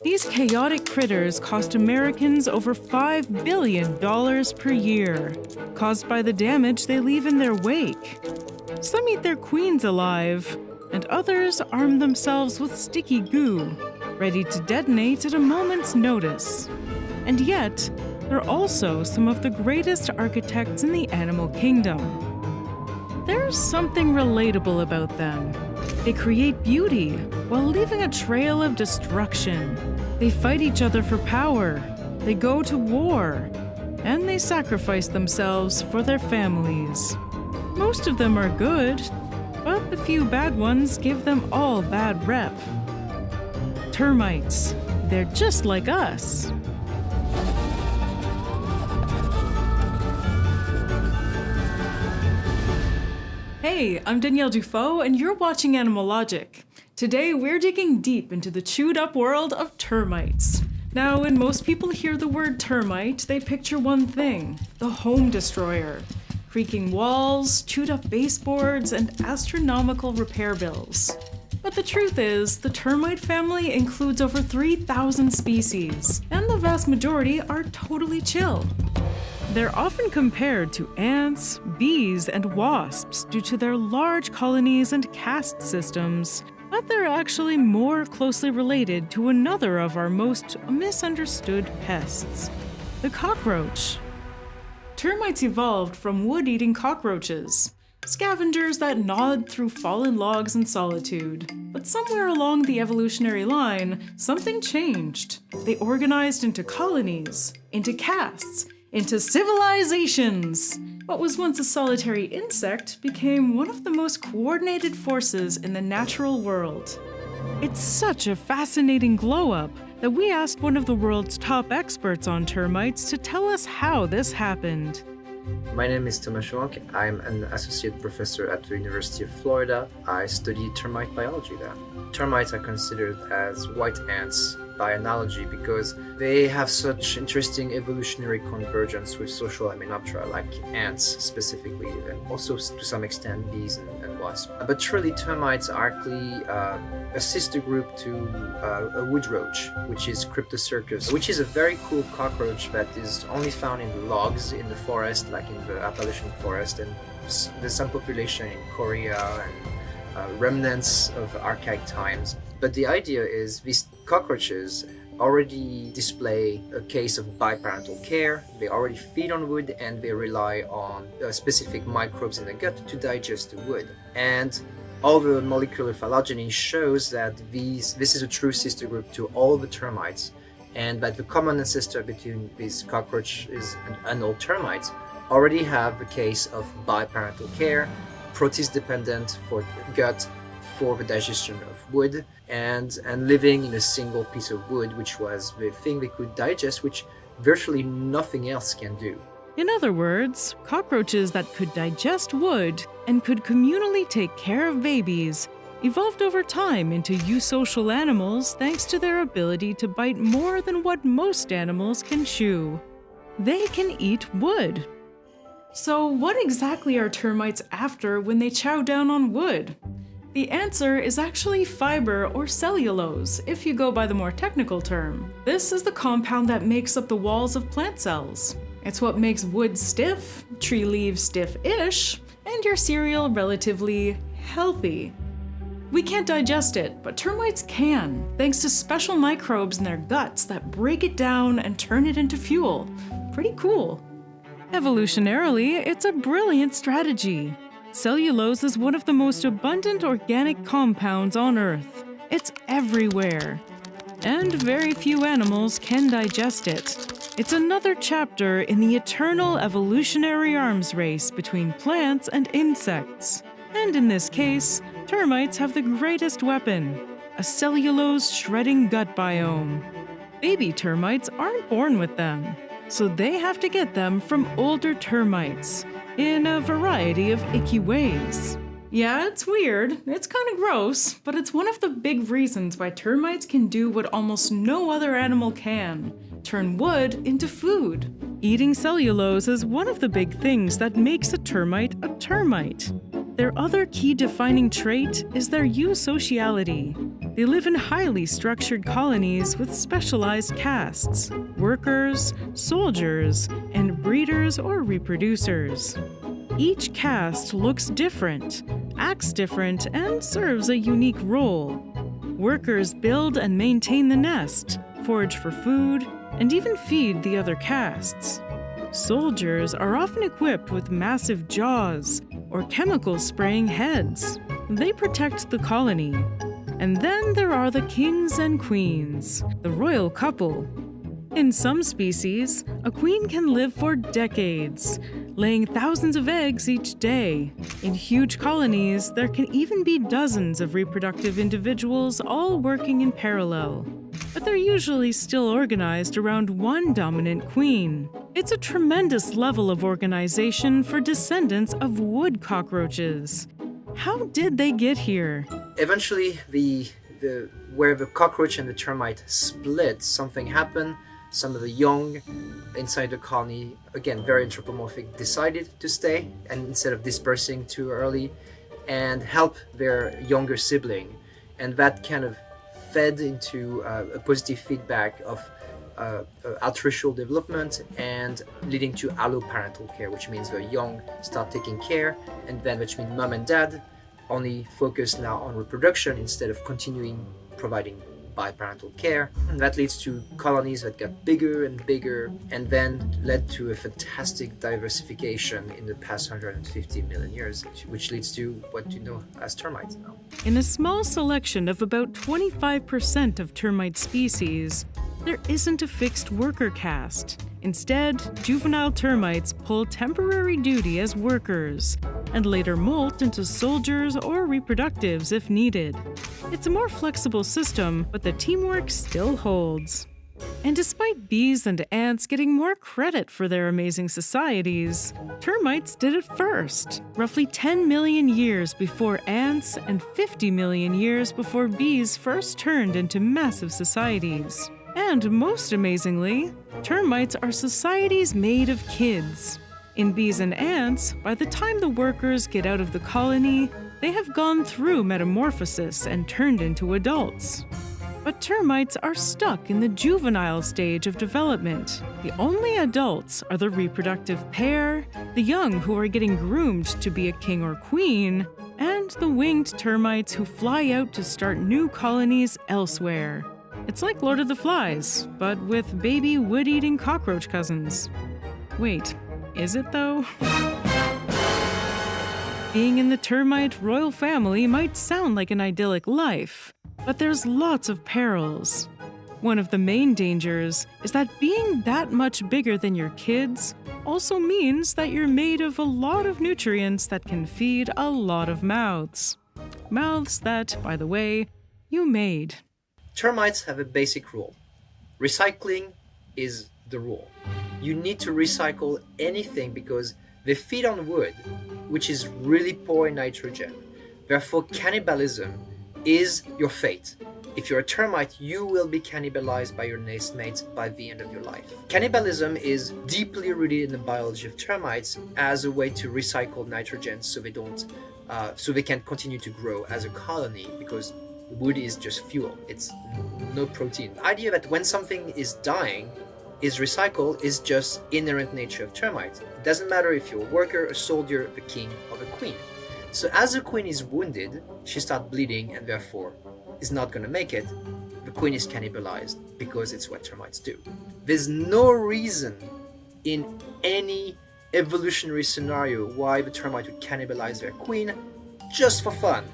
These chaotic critters cost Americans over $5 billion per year, caused by the damage they leave in their wake. Some eat their queens alive, and others arm themselves with sticky goo, ready to detonate at a moment's notice. And yet, they're also some of the greatest architects in the animal kingdom. There's something relatable about them. They create beauty while leaving a trail of destruction. They fight each other for power, they go to war, and they sacrifice themselves for their families. Most of them are good, but the few bad ones give them all bad rep. Termites. They're just like us. Hey, I'm Danielle Dufault, and you're watching Animalogic. Today, we're digging deep into the chewed-up world of termites. Now, when most people hear the word termite, they picture one thing: the home destroyer. Creaking walls, chewed-up baseboards, and astronomical repair bills. But the truth is, the termite family includes over 3,000 species, and the vast majority are totally chill. They're often compared to ants, bees, and wasps due to their large colonies and caste systems, but they're actually more closely related to another of our most misunderstood pests, the cockroach. Termites evolved from wood-eating cockroaches, scavengers that gnawed through fallen logs in solitude. But somewhere along the evolutionary line, something changed. They organized into colonies, into castes, into civilizations. What was once a solitary insect became one of the most coordinated forces in the natural world. It's such a fascinating glow-up that we asked one of the world's top experts on termites to tell us how this happened. My name is Thomas. I'm an associate professor at the University of Florida. I study termite biology there. Termites are considered as white ants by analogy because they have such interesting evolutionary convergence with social hymenoptera like ants specifically, and also to some extent bees and wasps. But truly termites are actually a sister group to a wood roach, which is Cryptocercus, which is a very cool cockroach that is only found in logs in the forest, like in the Appalachian forest, and there's some population in Korea and remnants of archaic times. But the idea is these cockroaches already display a case of biparental care. They already feed on wood and they rely on specific microbes in the gut to digest the wood. And all the molecular phylogeny shows that this is a true sister group to all the termites, and that the common ancestor between these cockroaches and all termites already have a case of biparental care, protease dependent for the gut, for the digestion of wood, and living in a single piece of wood, which was the thing they could digest, which virtually nothing else can do. In other words, cockroaches that could digest wood and could communally take care of babies evolved over time into eusocial animals thanks to their ability to bite more than what most animals can chew. They can eat wood. So what exactly are termites after when they chow down on wood? The answer is actually fiber or cellulose, if you go by the more technical term. This is the compound that makes up the walls of plant cells. It's what makes wood stiff, tree leaves stiff-ish, and your cereal relatively healthy. We can't digest it, but termites can, thanks to special microbes in their guts that break it down and turn it into fuel. Pretty cool. Evolutionarily, it's a brilliant strategy. Cellulose is one of the most abundant organic compounds on Earth. It's everywhere. And very few animals can digest it. It's another chapter in the eternal evolutionary arms race between plants and insects. And in this case, termites have the greatest weapon, a cellulose-shredding gut biome. Baby termites aren't born with them, so they have to get them from older termites in a variety of icky ways. Yeah, it's weird, it's kind of gross, but it's one of the big reasons why termites can do what almost no other animal can: turn wood into food. Eating cellulose is one of the big things that makes a termite a termite. Their other key defining trait is their eusociality. They live in highly structured colonies with specialized castes: workers, soldiers, and breeders or reproducers. Each caste looks different, acts different, and serves a unique role. Workers build and maintain the nest, forage for food, and even feed the other castes. Soldiers are often equipped with massive jaws or chemical-spraying heads. They protect the colony. And then there are the kings and queens, the royal couple. In some species, a queen can live for decades, laying thousands of eggs each day. In huge colonies, there can even be dozens of reproductive individuals all working in parallel. But they're usually still organized around one dominant queen. It's a tremendous level of organization for descendants of wood cockroaches. How did they get here? Eventually, where the cockroach and the termite split, something happened. Some of the young inside the colony, again very anthropomorphic, decided to stay and instead of dispersing too early and help their younger sibling. And that kind of fed into a positive feedback of altruistic development and leading to alloparental care, which means the young start taking care, and then which means mom and dad only focus now on reproduction instead of continuing providing biparental care. And that leads to colonies that got bigger and bigger and then led to a fantastic diversification in the past 150 million years, which leads to what you know as termites now. In a small selection of about 25% of termite species, there isn't a fixed worker caste. Instead, juvenile termites pull temporary duty as workers and later molt into soldiers or reproductives if needed. It's a more flexible system, but the teamwork still holds. And despite bees and ants getting more credit for their amazing societies, termites did it first, roughly 10 million years before ants and 50 million years before bees first turned into massive societies. And most amazingly, termites are societies made of kids. In bees and ants, by the time the workers get out of the colony, they have gone through metamorphosis and turned into adults. But termites are stuck in the juvenile stage of development. The only adults are the reproductive pair, the young who are getting groomed to be a king or queen, and the winged termites who fly out to start new colonies elsewhere. It's like Lord of the Flies, but with baby wood-eating cockroach cousins. Wait, is it though? Being in the termite royal family might sound like an idyllic life, but there's lots of perils. One of the main dangers is that being that much bigger than your kids also means that you're made of a lot of nutrients that can feed a lot of mouths. Mouths that, by the way, you made. Termites have a basic rule. Recycling is the rule. You need to recycle anything because they feed on wood, which is really poor in nitrogen. Therefore, cannibalism is your fate. If you're a termite, you will be cannibalized by your nestmates by the end of your life. Cannibalism is deeply rooted in the biology of termites as a way to recycle nitrogen so they can continue to grow as a colony, because wood is just fuel. It's no protein. The idea that when something is dying is recycled is just inherent nature of termites. It doesn't matter if you're a worker, a soldier, a king, or the queen. So as the queen is wounded, she starts bleeding and therefore is not going to make it. The queen is cannibalized because it's what termites do. There's no reason in any evolutionary scenario why the termite would cannibalize their queen just for fun.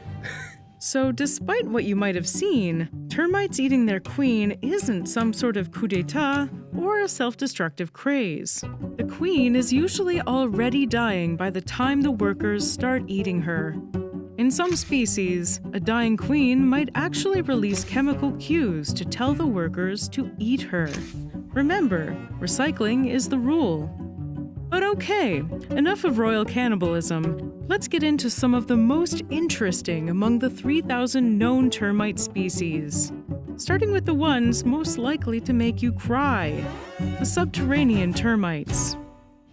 So despite what you might have seen, termites eating their queen isn't some sort of coup d'etat or a self-destructive craze. The queen is usually already dying by the time the workers start eating her. In some species, a dying queen might actually release chemical cues to tell the workers to eat her. Remember, recycling is the rule. But okay, enough of royal cannibalism. Let's get into some of the most interesting among the 3,000 known termite species. Starting with the ones most likely to make you cry, the subterranean termites.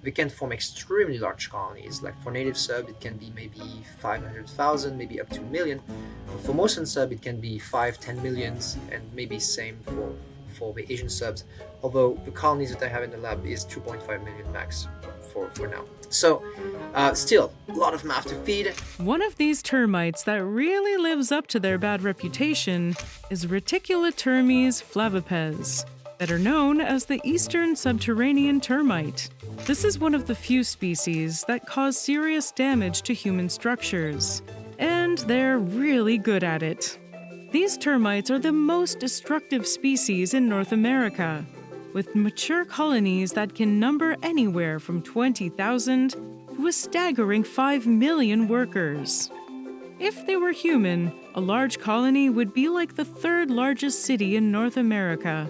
they can form extremely large colonies. Like for native sub, it can be maybe 500,000, maybe up to a million. For Formosan sub, it can be 5-10 millions, and maybe same for the Asian subs. Although the colonies that I have in the lab is 2.5 million max for now. So still, a lot of math to feed. One of these termites that really lives up to their bad reputation is Reticulatermes flavipes, better known as the Eastern Subterranean termite. This is one of the few species that cause serious damage to human structures, and they're really good at it. These termites are the most destructive species in North America, with mature colonies that can number anywhere from 20,000 to a staggering 5 million workers. If they were human, a large colony would be like the third largest city in North America.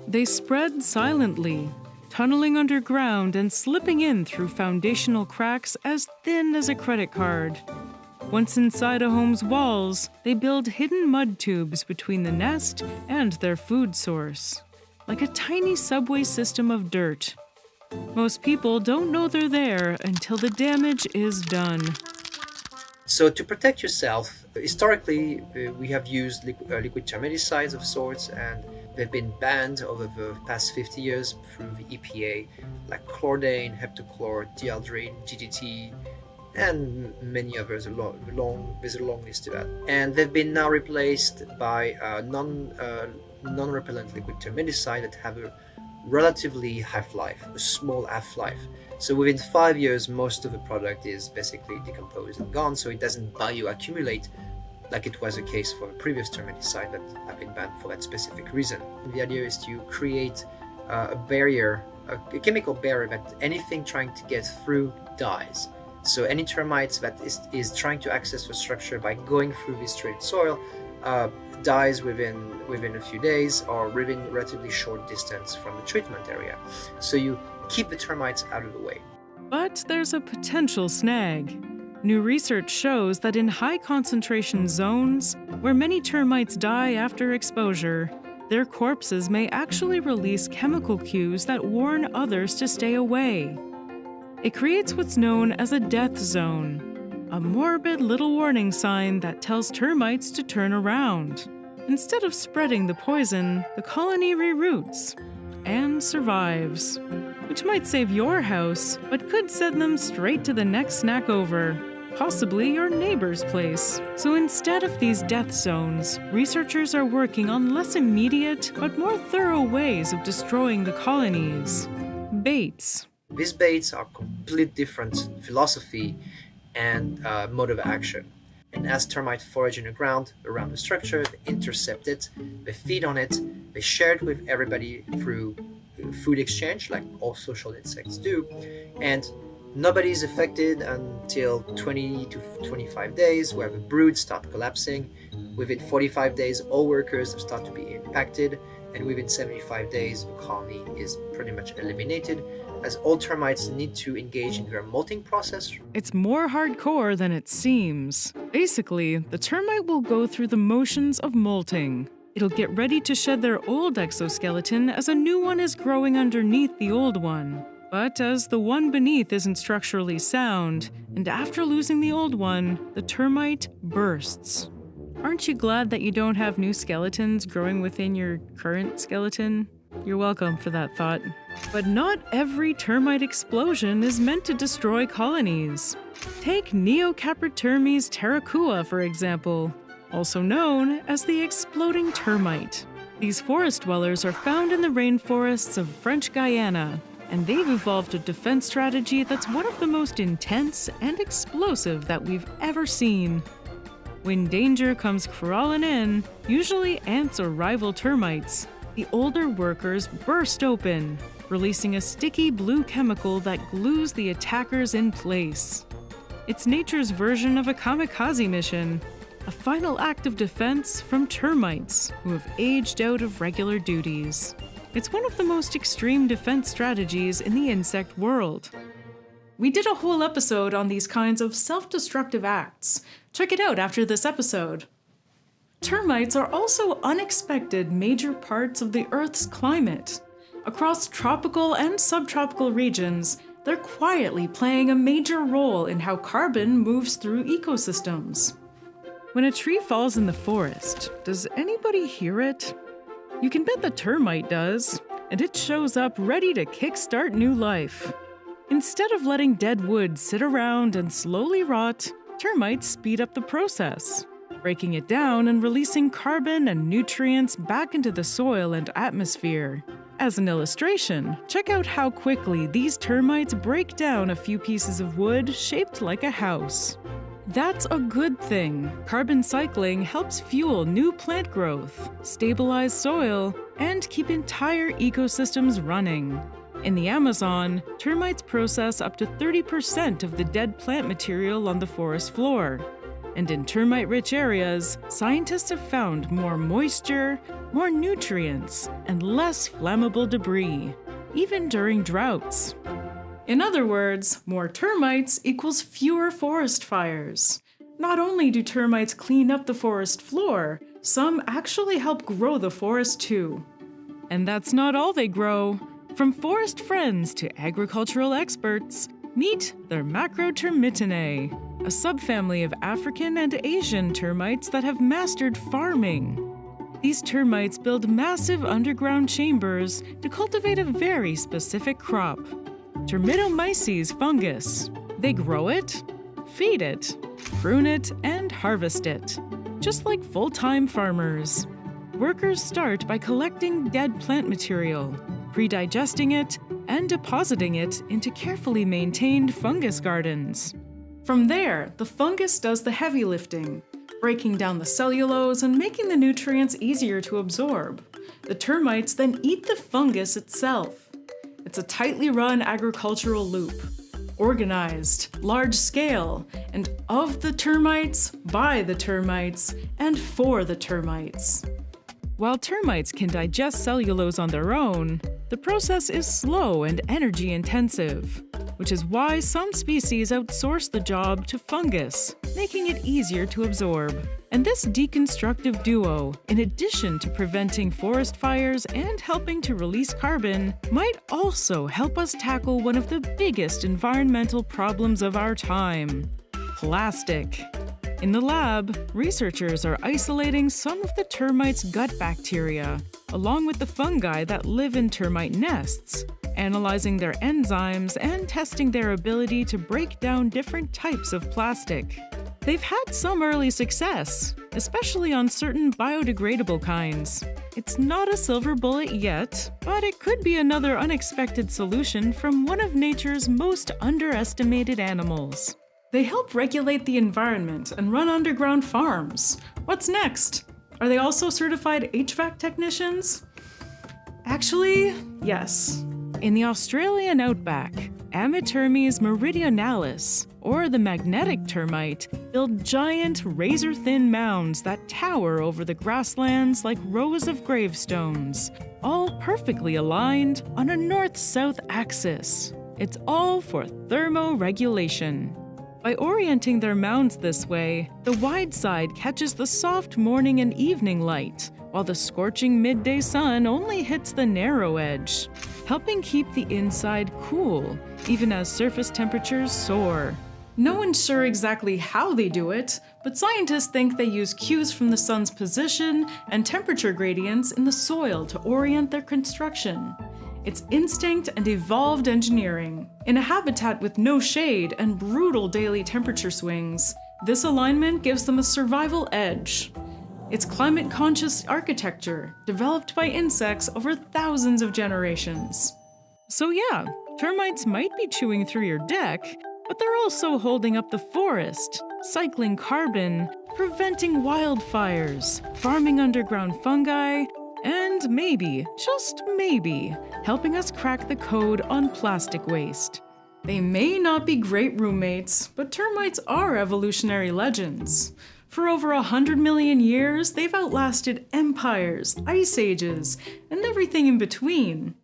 They spread silently, tunneling underground and slipping in through foundational cracks as thin as a credit card. Once inside a home's walls, they build hidden mud tubes between the nest and their food source, like a tiny subway system of dirt. Most people don't know they're there until the damage is done. So to protect yourself, historically we have used liquid termiticides of sorts, and they've been banned over the past 50 years through the EPA, like chlordane, heptachlor, dieldrine, DDT, and many others. There's a long list to that. And they've been now replaced by non-repellent liquid termiticide that have a relatively half-life, a small half-life. So within 5 years, most of the product is basically decomposed and gone, so it doesn't bioaccumulate like it was the case for the previous termiticide that have been banned for that specific reason. The idea is to create a barrier, a chemical barrier that anything trying to get through dies. So any termites that is trying to access the structure by going through this treated soil dies within a few days or within a relatively short distance from the treatment area. So you keep the termites out of the way. But there's a potential snag. New research shows that in high concentration zones, where many termites die after exposure, their corpses may actually release chemical cues that warn others to stay away. It creates what's known as a death zone, a morbid little warning sign that tells termites to turn around. Instead of spreading the poison, the colony reroutes and survives, which might save your house, but could send them straight to the next snack over, possibly your neighbor's place. So instead of these death zones, researchers are working on less immediate but more thorough ways of destroying the colonies. Baits. These baits are completely different philosophy and mode of action. And as termites forage in the ground around the structure, they intercept it, they feed on it, they share it with everybody through food exchange, like all social insects do, and nobody is affected until 20 to 25 days, where the broods start collapsing. Within 45 days, all workers start to be impacted, and within 75 days, the colony is pretty much eliminated, as all termites need to engage in their molting process. It's more hardcore than it seems. Basically, the termite will go through the motions of molting. It'll get ready to shed their old exoskeleton as a new one is growing underneath the old one. But as the one beneath isn't structurally sound, and after losing the old one, the termite bursts. Aren't you glad that you don't have new skeletons growing within your current skeleton? You're welcome for that thought. But not every termite explosion is meant to destroy colonies. Take Neocapritermes terracua, for example, also known as the exploding termite. These forest dwellers are found in the rainforests of French Guiana, and they've evolved a defense strategy that's one of the most intense and explosive that we've ever seen. When danger comes crawling in, usually ants or rival termites, the older workers burst open, releasing a sticky blue chemical that glues the attackers in place. It's nature's version of a kamikaze mission, a final act of defense from termites who have aged out of regular duties. It's one of the most extreme defense strategies in the insect world. We did a whole episode on these kinds of self-destructive acts. Check it out after this episode. Termites are also unexpected major parts of the Earth's climate. Across tropical and subtropical regions, They're quietly playing a major role in how carbon moves through ecosystems. When a tree falls in the forest, does anybody hear it? You can bet the termite does, and it shows up ready to kickstart new life. Instead of letting dead wood sit around and slowly rot, termites speed up the process, breaking it down and releasing carbon and nutrients back into the soil and atmosphere. As an illustration, check out how quickly these termites break down a few pieces of wood shaped like a house. That's a good thing. Carbon cycling helps fuel new plant growth, stabilize soil, and keep entire ecosystems running. In the Amazon, termites process up to 30% of the dead plant material on the forest floor. And in termite-rich areas, scientists have found more moisture, more nutrients, and less flammable debris, even during droughts. In other words, more termites equals fewer forest fires. Not only do termites clean up the forest floor, some actually help grow the forest too. And that's not all they grow. From forest friends to agricultural experts, meet the Macrotermitinae, a subfamily of African and Asian termites that have mastered farming. These termites build massive underground chambers to cultivate a very specific crop, Termitomyces fungus. They grow it, feed it, prune it, and harvest it, just like full-time farmers. Workers start by collecting dead plant material, pre-digesting it, and depositing it into carefully maintained fungus gardens. From there, the fungus does the heavy lifting, breaking down the cellulose and making the nutrients easier to absorb. The termites then eat the fungus itself. It's a tightly run agricultural loop, organized, large scale, and of the termites, by the termites, and for the termites. While termites can digest cellulose on their own, the process is slow and energy intensive, which is why some species outsource the job to fungus, making it easier to absorb. And this deconstructive duo, in addition to preventing forest fires and helping to release carbon, might also help us tackle one of the biggest environmental problems of our time: plastic. In the lab, researchers are isolating some of the termites' gut bacteria, along with the fungi that live in termite nests, analyzing their enzymes and testing their ability to break down different types of plastic. They've had some early success, especially on certain biodegradable kinds. It's not a silver bullet yet, but it could be another unexpected solution from one of nature's most underestimated animals. They help regulate the environment and run underground farms. What's next? Are they also certified HVAC technicians? Actually, yes. In the Australian outback, Amitermes meridionalis, or the magnetic termite, build giant, razor-thin mounds that tower over the grasslands like rows of gravestones, all perfectly aligned on a north-south axis. It's all for thermoregulation. By orienting their mounds this way, the wide side catches the soft morning and evening light, while the scorching midday sun only hits the narrow edge, helping keep the inside cool, even as surface temperatures soar. No one's sure exactly how they do it, but scientists think they use cues from the sun's position and temperature gradients in the soil to orient their construction. It's instinct and evolved engineering. In a habitat with no shade and brutal daily temperature swings, this alignment gives them a survival edge. It's climate-conscious architecture, developed by insects over thousands of generations. So yeah, termites might be chewing through your deck, but they're also holding up the forest, cycling carbon, preventing wildfires, farming underground fungi, and maybe, just maybe, helping us crack the code on plastic waste. They may not be great roommates, but termites are evolutionary legends. For over 100 million years, they've outlasted empires, ice ages, and everything in between.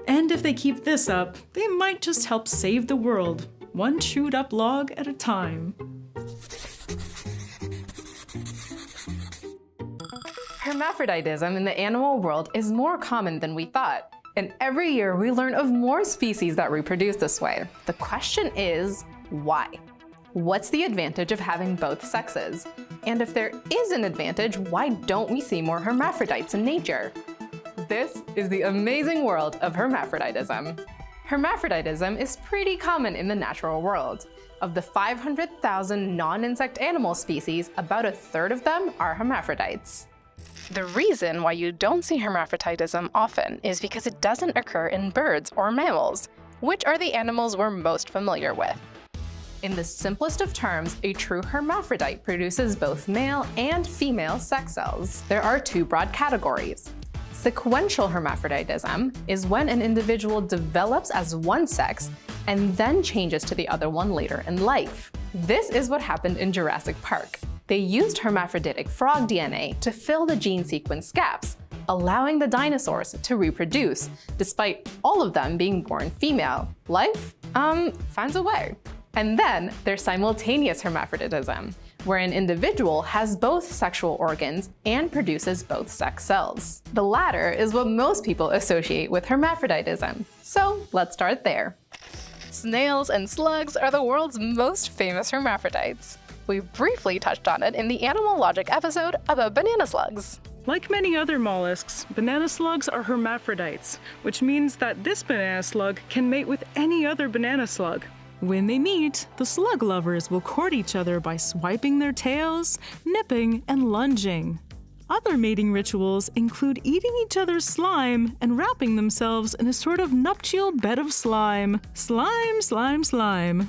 And if they keep this up, they might just help save the world, one chewed up log at a time. Hermaphroditism in the animal world is more common than we thought. And every year we learn of more species that reproduce this way. The question is, why? What's the advantage of having both sexes? And if there is an advantage, why don't we see more hermaphrodites in nature? This is the amazing world of hermaphroditism. Hermaphroditism is pretty common in the natural world. Of the 500,000 non-insect animal species, about a third of them are hermaphrodites. The reason why you don't see hermaphroditism often is because it doesn't occur in birds or mammals, which are the animals we're most familiar with. In the simplest of terms, a true hermaphrodite produces both male and female sex cells. There are two broad categories. Sequential hermaphroditism is when an individual develops as one sex and then changes to the other one later in life. This is what happened in Jurassic Park. They used hermaphroditic frog DNA to fill the gene sequence gaps, allowing the dinosaurs to reproduce, despite all of them being born female. Life, finds a way. And then there's simultaneous hermaphroditism, where an individual has both sexual organs and produces both sex cells. The latter is what most people associate with hermaphroditism. So let's start there. Snails and slugs are the world's most famous hermaphrodites. We briefly touched on it in the Animalogic episode about banana slugs. Like many other mollusks, banana slugs are hermaphrodites, which means that this banana slug can mate with any other banana slug. When they meet, the slug lovers will court each other by swiping their tails, nipping, and lunging. Other mating rituals include eating each other's slime and wrapping themselves in a sort of nuptial bed of slime. Slime, slime, slime.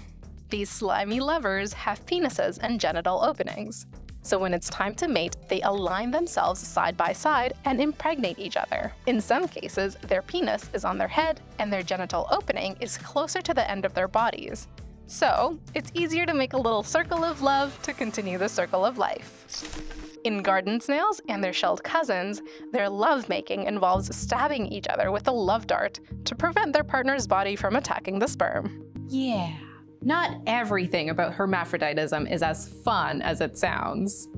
These slimy lovers have penises and genital openings. So when it's time to mate, they align themselves side by side and impregnate each other. In some cases, their penis is on their head and their genital opening is closer to the end of their bodies. So it's easier to make a little circle of love to continue the circle of life. In garden snails and their shelled cousins, their lovemaking involves stabbing each other with a love dart to prevent their partner's body from attacking the sperm. Yeah. Not everything about hermaphroditism is as fun as it sounds.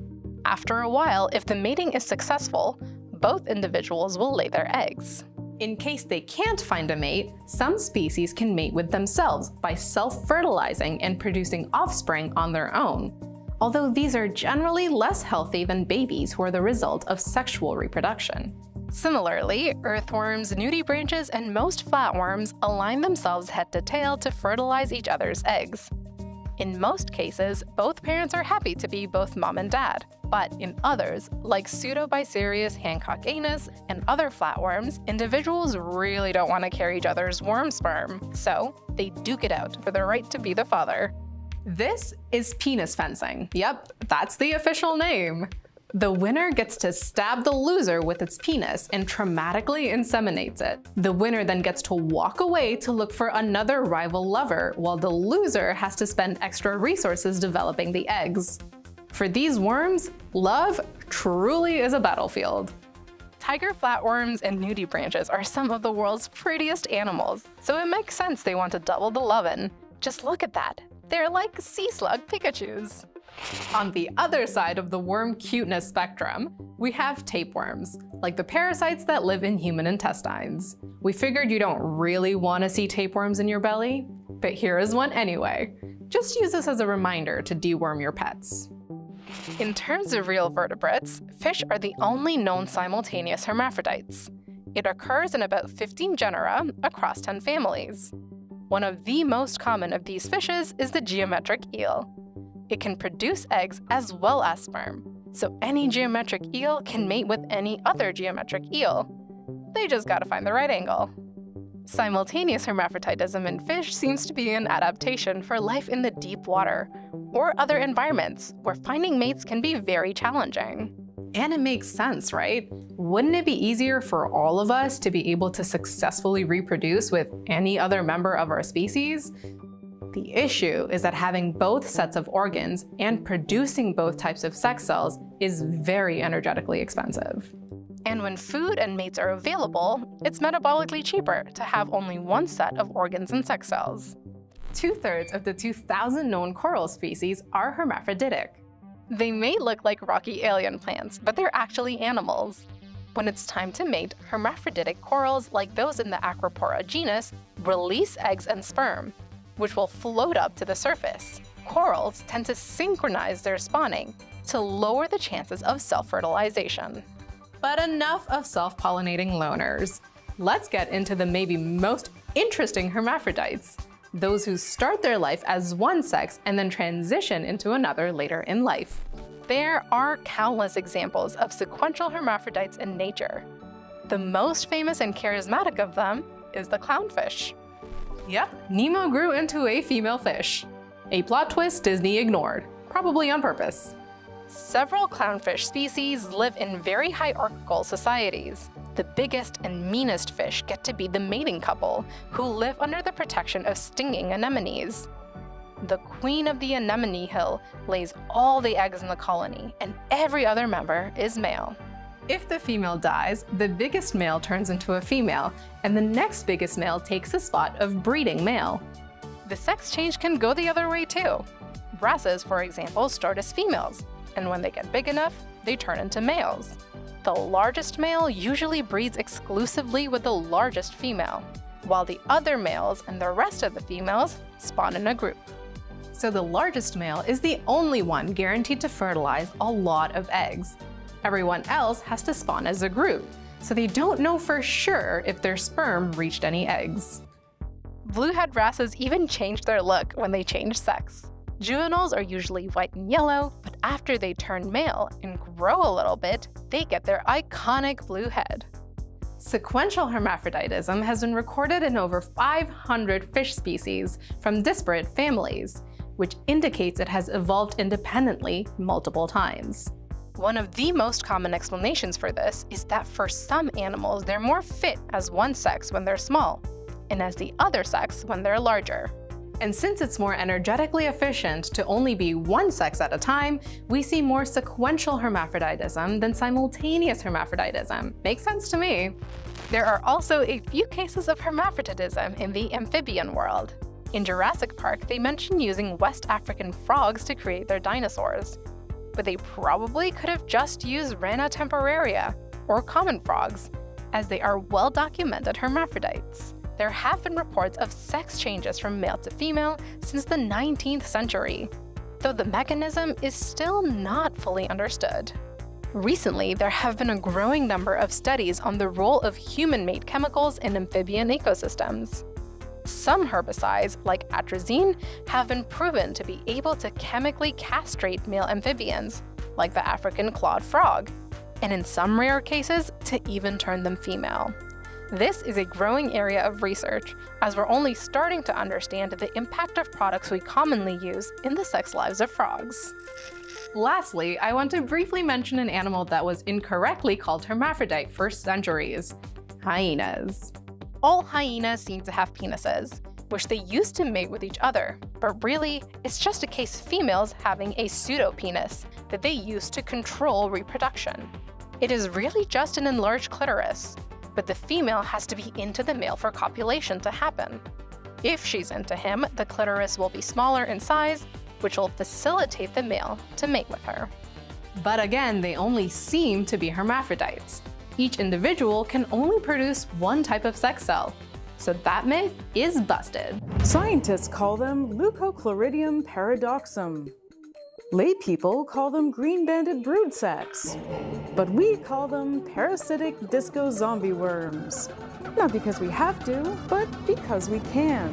After a while, if the mating is successful, both individuals will lay their eggs. In case they can't find a mate, some species can mate with themselves by self-fertilizing and producing offspring on their own, although these are generally less healthy than babies who are the result of sexual reproduction. Similarly, earthworms, nudibranches, and most flatworms align themselves head to tail to fertilize each other's eggs. In most cases, both parents are happy to be both mom and dad, but in others, like Pseudobicerius hancockanus and other flatworms, individuals really don't want to carry each other's worm sperm, so they duke it out for the right to be the father. This is penis fencing. Yep, that's the official name. The winner gets to stab the loser with its penis and traumatically inseminates it. The winner then gets to walk away to look for another rival lover, while the loser has to spend extra resources developing the eggs. For these worms, love truly is a battlefield. Tiger flatworms and nudibranches are some of the world's prettiest animals, so it makes sense they want to double the lovin'. Just look at that. They're like sea slug Pikachus. On the other side of the worm cuteness spectrum, we have tapeworms, like the parasites that live in human intestines. We figured you don't really want to see tapeworms in your belly, but here is one anyway. Just use this as a reminder to deworm your pets. In terms of real vertebrates, fish are the only known simultaneous hermaphrodites. It occurs in about 15 genera across 10 families. One of the most common of these fishes is the geometric eel. It can produce eggs as well as sperm, so any geometric eel can mate with any other geometric eel. They just gotta find the right angle. Simultaneous hermaphroditism in fish seems to be an adaptation for life in the deep water, or other environments where finding mates can be very challenging. And it makes sense, right? Wouldn't it be easier for all of us to be able to successfully reproduce with any other member of our species? The issue is that having both sets of organs and producing both types of sex cells is very energetically expensive. And when food and mates are available, it's metabolically cheaper to have only one set of organs and sex cells. 2/3 of the 2,000 known coral species are hermaphroditic. They may look like rocky alien plants, but they're actually animals. When it's time to mate, hermaphroditic corals, like those in the Acropora genus, release eggs and sperm, which will float up to the surface. Corals tend to synchronize their spawning to lower the chances of self-fertilization. But enough of self-pollinating loners. Let's get into the maybe most interesting hermaphrodites, those who start their life as one sex and then transition into another later in life. There are countless examples of sequential hermaphrodites in nature. The most famous and charismatic of them is the clownfish. Yep, Nemo grew into a female fish. A plot twist Disney ignored, probably on purpose. Several clownfish species live in very hierarchical societies. The biggest and meanest fish get to be the mating couple, who live under the protection of stinging anemones. The queen of the anemone hill lays all the eggs in the colony, and every other member is male. If the female dies, the biggest male turns into a female, and the next biggest male takes the spot of breeding male. The sex change can go the other way too. Wrasses, for example, start as females, and when they get big enough, they turn into males. The largest male usually breeds exclusively with the largest female, while the other males and the rest of the females spawn in a group. So the largest male is the only one guaranteed to fertilize a lot of eggs. Everyone else has to spawn as a group, so they don't know for sure if their sperm reached any eggs. Bluehead wrasses even change their look when they change sex. Juveniles are usually white and yellow, but after they turn male and grow a little bit, they get their iconic blue head. Sequential hermaphroditism has been recorded in over 500 fish species from disparate families, which indicates it has evolved independently multiple times. One of the most common explanations for this is that for some animals, they're more fit as one sex when they're small, and as the other sex when they're larger. And since it's more energetically efficient to only be one sex at a time, we see more sequential hermaphroditism than simultaneous hermaphroditism. Makes sense to me. There are also a few cases of hermaphroditism in the amphibian world. In Jurassic Park, they mention using West African frogs to create their dinosaurs. But they probably could have just used Rana temporaria, or common frogs, as they are well-documented hermaphrodites. There have been reports of sex changes from male to female since the 19th century, though the mechanism is still not fully understood. Recently, there have been a growing number of studies on the role of human-made chemicals in amphibian ecosystems. Some herbicides, like atrazine, have been proven to be able to chemically castrate male amphibians, like the African clawed frog, and in some rare cases, to even turn them female. This is a growing area of research, as we're only starting to understand the impact of products we commonly use in the sex lives of frogs. Lastly, I want to briefly mention an animal that was incorrectly called hermaphrodite for centuries: hyenas. All hyenas seem to have penises, which they use to mate with each other, but really, it's just a case of females having a pseudopenis that they use to control reproduction. It is really just an enlarged clitoris, but the female has to be into the male for copulation to happen. If she's into him, the clitoris will be smaller in size, which will facilitate the male to mate with her. But again, they only seem to be hermaphrodites. Each individual can only produce one type of sex cell, so that myth is busted. Scientists call them Leucochloridium paradoxum. Lay people call them green-banded brood sacs, but we call them parasitic disco zombie worms. Not because we have to, but because we can.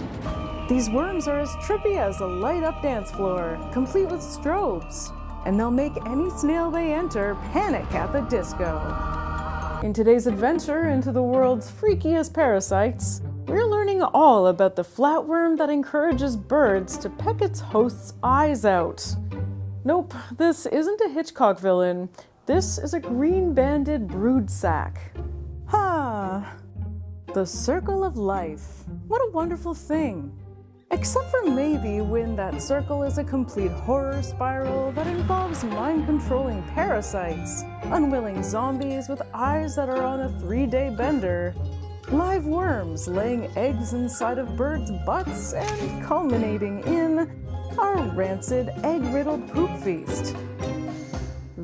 These worms are as trippy as a light-up dance floor, complete with strobes, and they'll make any snail they enter panic at the disco. In today's adventure into the world's freakiest parasites, we're learning all about the flatworm that encourages birds to peck its host's eyes out. Nope, this isn't a Hitchcock villain. This is a green-banded brood sac. Ha! The circle of life. What a wonderful thing. Except for maybe when that circle is a complete horror spiral that involves mind-controlling parasites, unwilling zombies with eyes that are on a 3-day bender, live worms laying eggs inside of birds' butts, and culminating in our rancid, egg-riddled poop feast.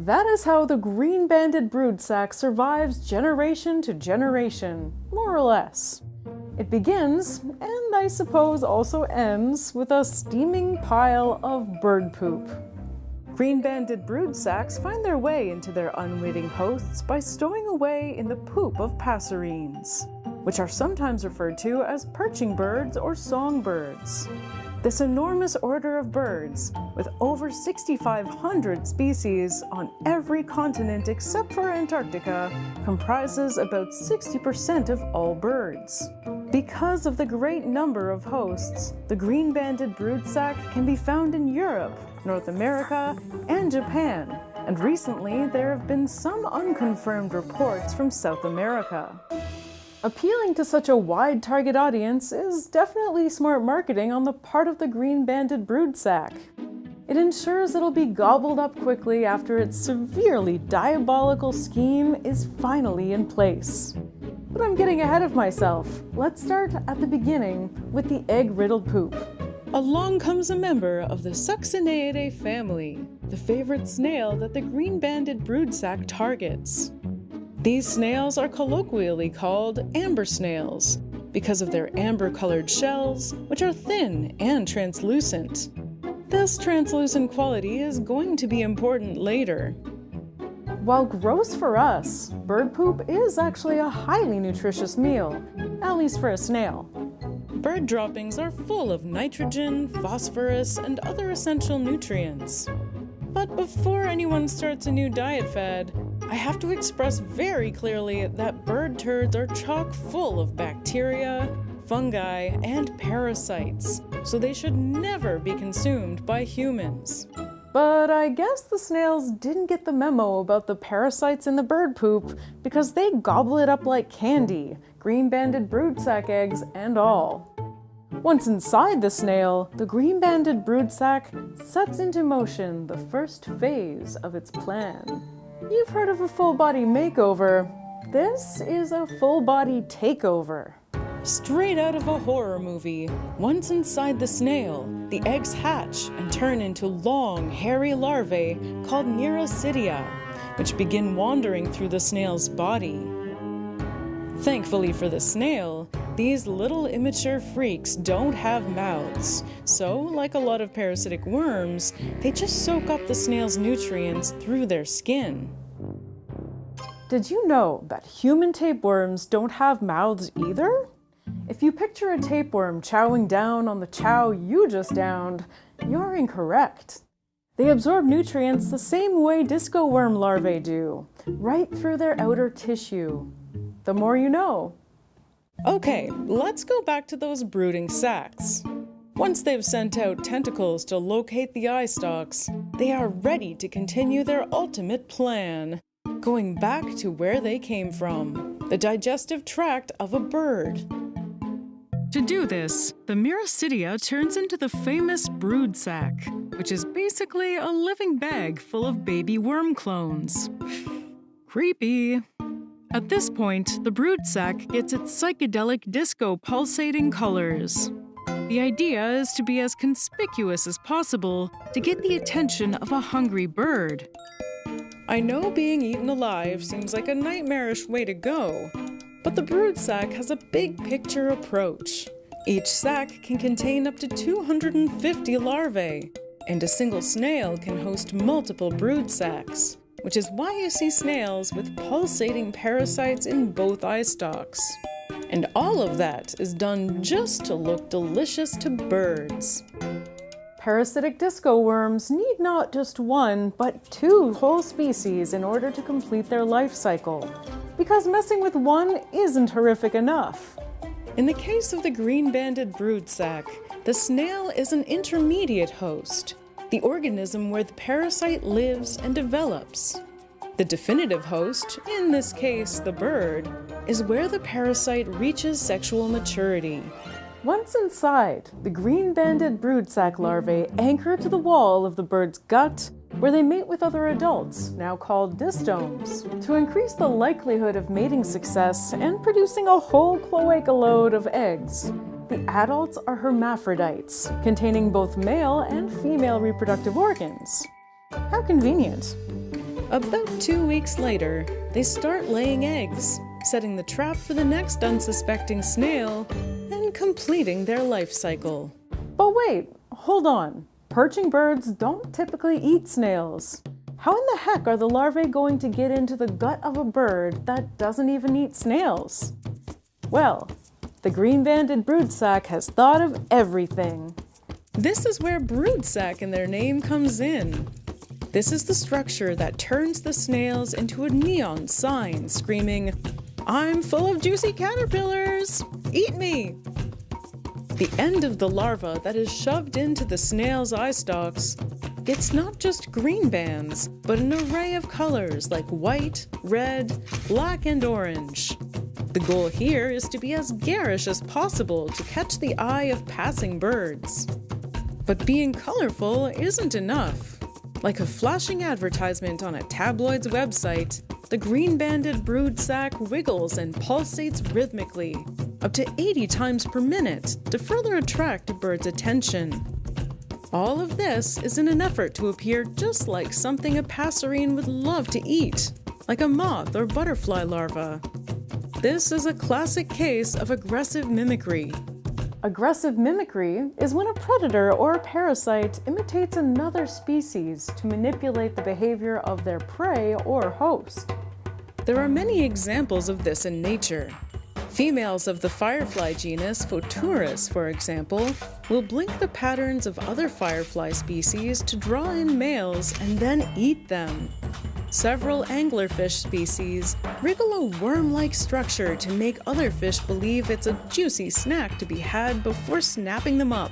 That is how the green-banded broodsac survives generation to generation, more or less. It begins, and I suppose also ends, with a steaming pile of bird poop. Green-banded broodsacs find their way into their unwitting hosts by stowing away in the poop of passerines, which are sometimes referred to as perching birds or songbirds. This enormous order of birds, with over 6,500 species on every continent except for Antarctica, comprises about 60% of all birds. Because of the great number of hosts, the green-banded broodsac can be found in Europe, North America, and Japan, and recently there have been some unconfirmed reports from South America. Appealing to such a wide target audience is definitely smart marketing on the part of the green-banded broodsac. It ensures it'll be gobbled up quickly after its severely diabolical scheme is finally in place. But I'm getting ahead of myself. Let's start at the beginning with the egg-riddled poop. Along comes a member of the Succineidae family, the favorite snail that the green-banded broodsac targets. These snails are colloquially called amber snails because of their amber-colored shells, which are thin and translucent. This translucent quality is going to be important later. While gross for us, bird poop is actually a highly nutritious meal, at least for a snail. Bird droppings are full of nitrogen, phosphorus, and other essential nutrients. But before anyone starts a new diet fad, I have to express very clearly that bird turds are chock full of bacteria, fungi, and parasites, so they should never be consumed by humans. But I guess the snails didn't get the memo about the parasites in the bird poop because they gobble it up like candy, green-banded broodsac eggs and all. Once inside the snail, the green-banded broodsac sets into motion the first phase of its plan. You've heard of a full-body makeover. This is a full-body takeover. Straight out of a horror movie, once inside the snail, the eggs hatch and turn into long, hairy larvae called Parasitic, which begin wandering through the snail's body. Thankfully for the snail, these little immature freaks don't have mouths, so like a lot of parasitic worms, they just soak up the snail's nutrients through their skin. Did you know that human tapeworms don't have mouths either? If you picture a tapeworm chowing down on the chow you just downed, you're incorrect. They absorb nutrients the same way disco worm larvae do, right through their outer tissue. The more you know. Okay, let's go back to those brooding sacs. Once they've sent out tentacles to locate the eye stalks, they are ready to continue their ultimate plan, going back to where they came from, the digestive tract of a bird. To do this, the Parasitic turns into the famous brood sac, which is basically a living bag full of baby worm clones. Creepy. At this point, the brood sac gets its psychedelic disco pulsating colors. The idea is to be as conspicuous as possible to get the attention of a hungry bird. I know being eaten alive seems like a nightmarish way to go, but the brood sac has a big picture approach. Each sac can contain up to 250 larvae, and a single snail can host multiple brood sacs, which is why you see snails with pulsating parasites in both eye stalks. And all of that is done just to look delicious to birds. Parasitic disco worms need not just one, but two whole species in order to complete their life cycle, because messing with one isn't horrific enough. In the case of the green-banded broodsac, the snail is an intermediate host, the organism where the parasite lives and develops. The definitive host, in this case the bird, is where the parasite reaches sexual maturity. Once inside, the green-banded broodsac larvae anchor to the wall of the bird's gut, where they mate with other adults, now called distomes, to increase the likelihood of mating success and producing a whole cloaca load of eggs. The adults are hermaphrodites, containing both male and female reproductive organs. How convenient. About 2 weeks later, they start laying eggs, setting the trap for the next unsuspecting snail, and completing their life cycle. But wait, hold on. Perching birds don't typically eat snails. How in the heck are the larvae going to get into the gut of a bird that doesn't even eat snails? Well, the green-banded broodsac has thought of everything. This is where broodsac in their name comes in. This is the structure that turns the snails into a neon sign screaming, "I'm full of juicy caterpillars! Eat me!" The end of the larva that is shoved into the snail's eye stalks gets not just green bands, but an array of colors like white, red, black, and orange. The goal here is to be as garish as possible to catch the eye of passing birds. But being colorful isn't enough. Like a flashing advertisement on a tabloid's website, the green-banded broodsac wiggles and pulsates rhythmically, up to 80 times per minute, to further attract a bird's attention. All of this is in an effort to appear just like something a passerine would love to eat, like a moth or butterfly larva. This is a classic case of aggressive mimicry. Aggressive mimicry is when a predator or a parasite imitates another species to manipulate the behavior of their prey or host. There are many examples of this in nature. Females of the firefly genus Photurus, for example, will blink the patterns of other firefly species to draw in males and then eat them. Several anglerfish species wriggle a worm-like structure to make other fish believe it's a juicy snack to be had before snapping them up.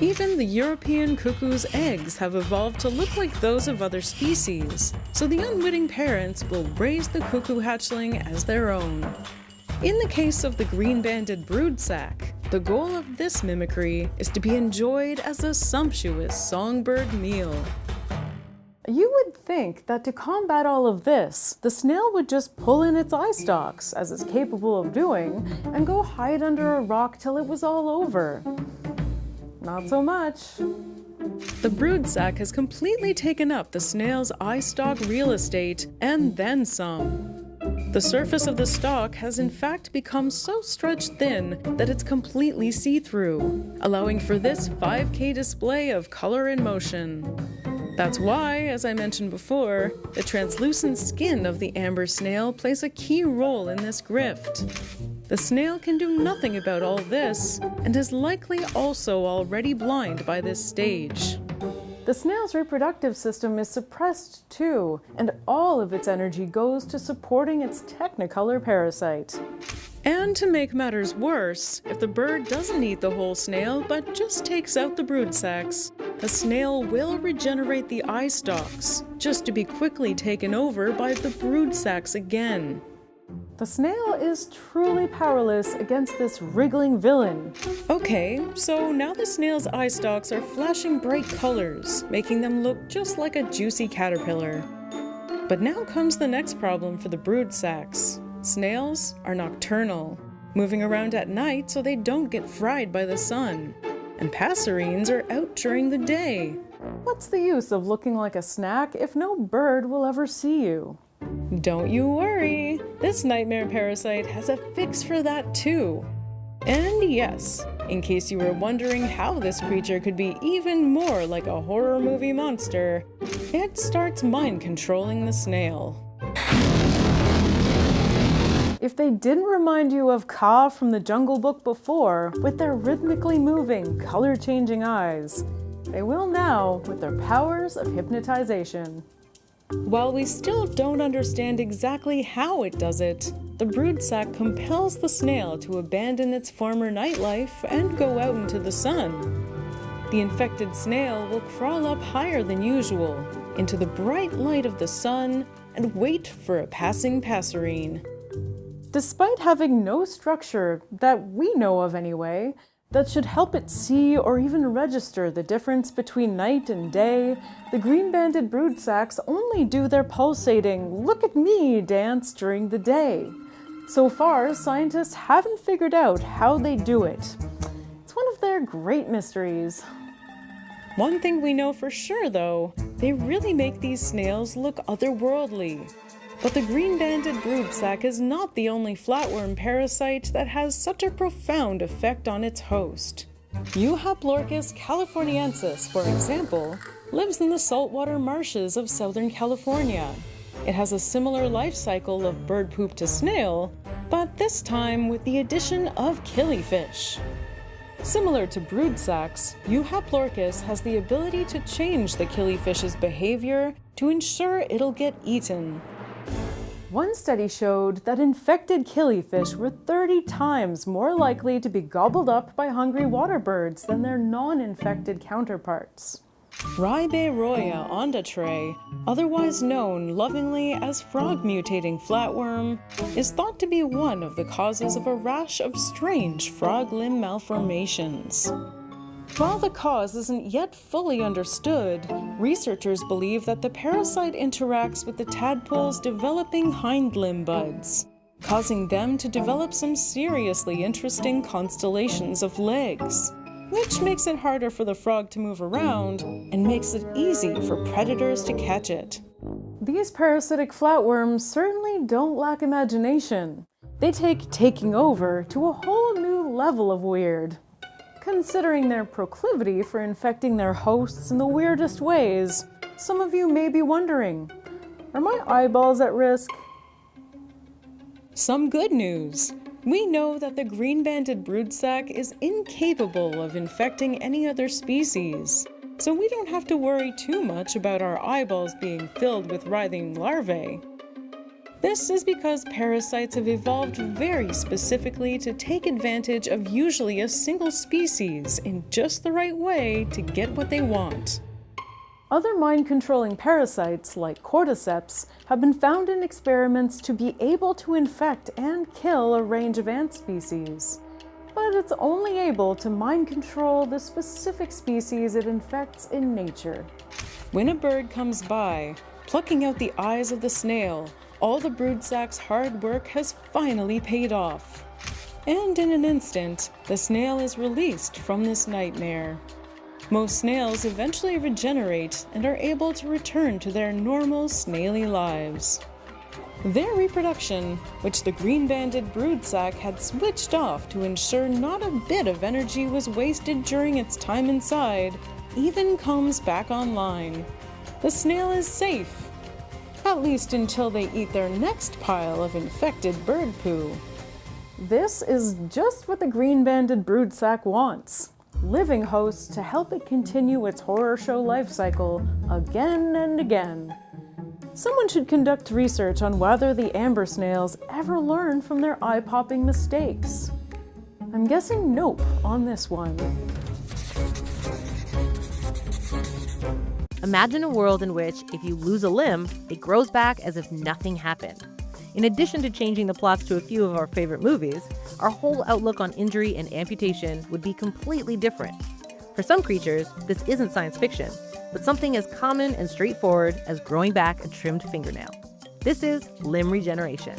Even the European cuckoo's eggs have evolved to look like those of other species, so the unwitting parents will raise the cuckoo hatchling as their own. In the case of the green-banded broodsac, the goal of this mimicry is to be enjoyed as a sumptuous songbird meal. You would think that to combat all of this, the snail would just pull in its eye stalks, as it's capable of doing, and go hide under a rock till it was all over. Not so much. The broodsac has completely taken up the snail's eye stalk real estate, and then some. The surface of the stalk has in fact become so stretched thin that it's completely see-through, allowing for this 5K display of color and motion. That's why, as I mentioned before, the translucent skin of the amber snail plays a key role in this grift. The snail can do nothing about all this, and is likely also already blind by this stage. The snail's reproductive system is suppressed too, and all of its energy goes to supporting its technicolor parasite. And to make matters worse, if the bird doesn't eat the whole snail but just takes out the broodsacs, the snail will regenerate the eye stalks, just to be quickly taken over by the broodsacs again. The snail is truly powerless against this wriggling villain. Okay, so now the snail's eye stalks are flashing bright colors, making them look just like a juicy caterpillar. But now comes the next problem for the broodsacs. Snails are nocturnal, moving around at night so they don't get fried by the sun. And passerines are out during the day. What's the use of looking like a snack if no bird will ever see you? Don't you worry, this nightmare parasite has a fix for that too. And yes, in case you were wondering how this creature could be even more like a horror movie monster, it starts mind controlling the snail. If they didn't remind you of Kaa from the Jungle Book before, with their rhythmically moving, color-changing eyes, they will now with their powers of hypnotization. While we still don't understand exactly how it does it, the broodsac compels the snail to abandon its former nightlife and go out into the sun. The infected snail will crawl up higher than usual, into the bright light of the sun, and wait for a passing passerine. Despite having no structure, that we know of anyway, that should help it see or even register the difference between night and day, the green-banded broodsacs only do their pulsating, "look at me" dance during the day. So far, scientists haven't figured out how they do it. It's one of their great mysteries. One thing we know for sure, though, they really make these snails look otherworldly. But the green-banded broodsac is not the only flatworm parasite that has such a profound effect on its host. Euhaplorchus californiensis, for example, lives in the saltwater marshes of Southern California. It has a similar life cycle of bird poop to snail, but this time with the addition of killifish. Similar to broodsacs, Euhaplorchus has the ability to change the killifish's behavior to ensure it'll get eaten. One study showed that infected killifish were 30 times more likely to be gobbled up by hungry water birds than their non-infected counterparts. Ribeiroia ondatrae, otherwise known lovingly as frog-mutating flatworm, is thought to be one of the causes of a rash of strange frog limb malformations. While the cause isn't yet fully understood, researchers believe that the parasite interacts with the tadpole's developing hind limb buds, causing them to develop some seriously interesting constellations of legs, which makes it harder for the frog to move around and makes it easy for predators to catch it. These parasitic flatworms certainly don't lack imagination. They take taking over to a whole new level of weird. Considering their proclivity for infecting their hosts in the weirdest ways, some of you may be wondering, are my eyeballs at risk? Some good news. We know that the green-banded broodsac is incapable of infecting any other species, so we don't have to worry too much about our eyeballs being filled with writhing larvae. This is because parasites have evolved very specifically to take advantage of usually a single species in just the right way to get what they want. Other mind-controlling parasites, like cordyceps, have been found in experiments to be able to infect and kill a range of ant species. But it's only able to mind control the specific species it infects in nature. When a bird comes by, plucking out the eyes of the snail, all the broodsac's hard work has finally paid off. And in an instant, the snail is released from this nightmare. Most snails eventually regenerate and are able to return to their normal snaily lives. Their reproduction, which the green-banded broodsac had switched off to ensure not a bit of energy was wasted during its time inside, even comes back online. The snail is safe, at least until they eat their next pile of infected bird poo. This is just what the green-banded broodsac wants. Living hosts to help it continue its horror show life cycle again and again. Someone should conduct research on whether the amber snails ever learn from their eye-popping mistakes. I'm guessing nope on this one. Imagine a world in which, if you lose a limb, it grows back as if nothing happened. In addition to changing the plots to a few of our favorite movies, our whole outlook on injury and amputation would be completely different. For some creatures, this isn't science fiction, but something as common and straightforward as growing back a trimmed fingernail. This is limb regeneration.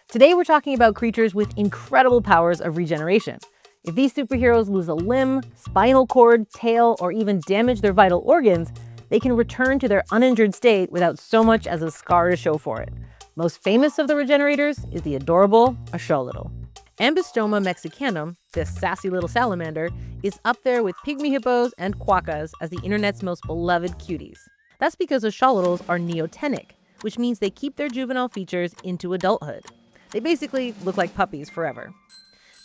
Today we're talking about creatures with incredible powers of regeneration. If these superheroes lose a limb, spinal cord, tail, or even damage their vital organs, they can return to their uninjured state without so much as a scar to show for it. Most famous of the regenerators is the adorable axolotl. Ambystoma mexicanum, this sassy little salamander, is up there with pygmy hippos and quokkas as the internet's most beloved cuties. That's because axolotls are neotenic, which means they keep their juvenile features into adulthood. They basically look like puppies forever.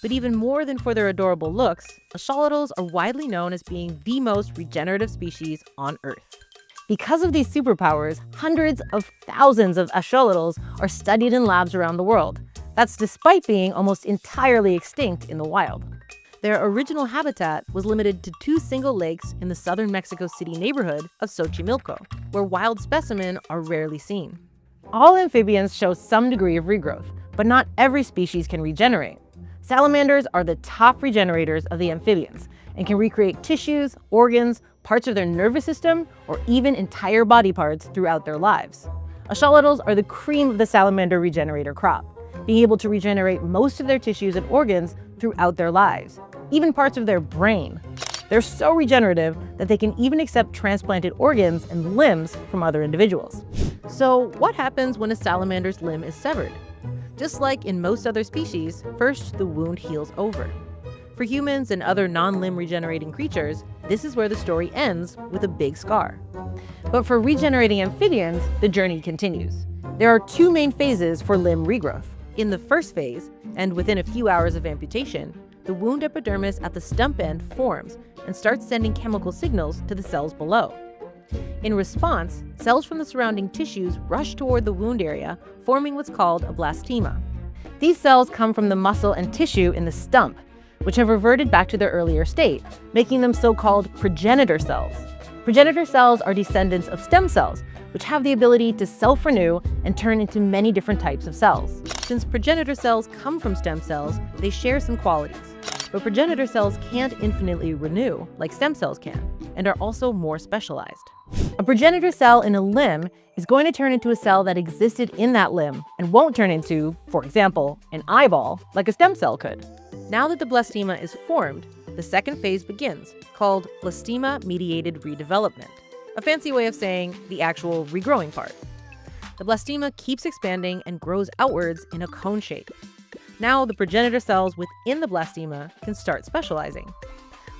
But even more than for their adorable looks, axolotls are widely known as being the most regenerative species on Earth. Because of these superpowers, hundreds of thousands of axolotls are studied in labs around the world. That's despite being almost entirely extinct in the wild. Their original habitat was limited to 2 single lakes in the southern Mexico City neighborhood of Xochimilco, where wild specimens are rarely seen. All amphibians show some degree of regrowth, but not every species can regenerate. Salamanders are the top regenerators of the amphibians and can recreate tissues, organs, parts of their nervous system, or even entire body parts throughout their lives. Axolotls are the cream of the salamander regenerator crop, being able to regenerate most of their tissues and organs throughout their lives, even parts of their brain. They're so regenerative that they can even accept transplanted organs and limbs from other individuals. So what happens when a salamander's limb is severed? Just like in most other species, first the wound heals over. For humans and other non-limb regenerating creatures, this is where the story ends with a big scar. But for regenerating amphibians, the journey continues. There are two main phases for limb regrowth. In the first phase, and within a few hours of amputation, the wound epidermis at the stump end forms and starts sending chemical signals to the cells below. In response, cells from the surrounding tissues rush toward the wound area, forming what's called a blastema. These cells come from the muscle and tissue in the stump, which have reverted back to their earlier state, making them so-called progenitor cells. Progenitor cells are descendants of stem cells, which have the ability to self-renew and turn into many different types of cells. Since progenitor cells come from stem cells, they share some qualities. But progenitor cells can't infinitely renew like stem cells can, and are also more specialized. A progenitor cell in a limb is going to turn into a cell that existed in that limb and won't turn into, for example, an eyeball like a stem cell could. Now that the blastema is formed, the second phase begins, called blastema-mediated redevelopment, a fancy way of saying the actual regrowing part. The blastema keeps expanding and grows outwards in a cone shape. Now the progenitor cells within the blastema can start specializing.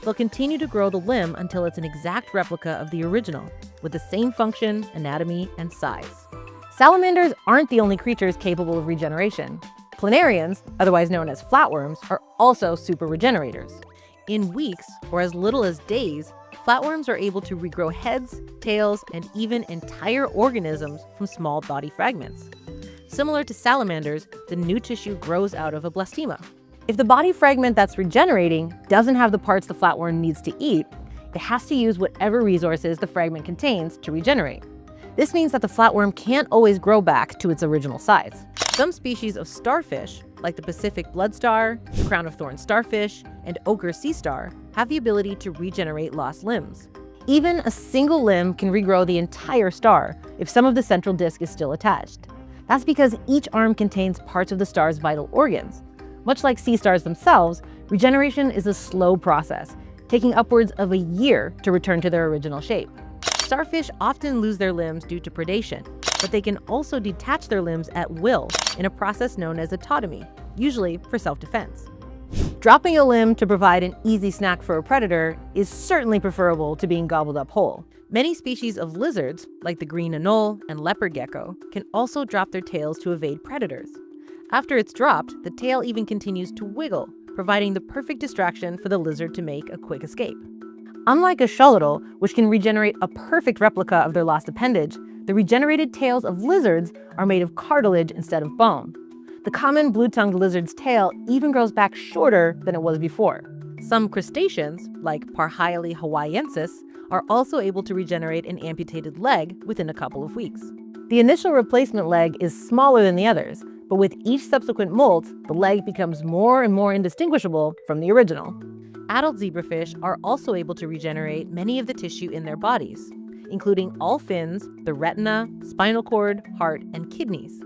They'll continue to grow the limb until it's an exact replica of the original, with the same function, anatomy, and size. Salamanders aren't the only creatures capable of regeneration. Planarians, otherwise known as flatworms, are also super regenerators. In weeks, or as little as days, flatworms are able to regrow heads, tails, and even entire organisms from small body fragments. Similar to salamanders, the new tissue grows out of a blastema. If the body fragment that's regenerating doesn't have the parts the flatworm needs to eat, it has to use whatever resources the fragment contains to regenerate. This means that the flatworm can't always grow back to its original size. Some species of starfish, like the Pacific bloodstar, the crown of thorns starfish, and ochre sea star, have the ability to regenerate lost limbs. Even a single limb can regrow the entire star if some of the central disc is still attached. That's because each arm contains parts of the star's vital organs. Much like sea stars themselves, regeneration is a slow process, taking upwards of a year to return to their original shape. Starfish often lose their limbs due to predation, but they can also detach their limbs at will in a process known as autotomy, usually for self-defense. Dropping a limb to provide an easy snack for a predator is certainly preferable to being gobbled up whole. Many species of lizards, like the green anole and leopard gecko, can also drop their tails to evade predators. After it's dropped, the tail even continues to wiggle, providing the perfect distraction for the lizard to make a quick escape. Unlike a axolotl, which can regenerate a perfect replica of their lost appendage, the regenerated tails of lizards are made of cartilage instead of bone. The common blue-tongued lizard's tail even grows back shorter than it was before. Some crustaceans, like Parasitic hawaiiensis, are also able to regenerate an amputated leg within a couple of weeks. The initial replacement leg is smaller than the others, but with each subsequent molt, the leg becomes more and more indistinguishable from the original. Adult zebrafish are also able to regenerate many of the tissue in their bodies, including all fins, the retina, spinal cord, heart, and kidneys.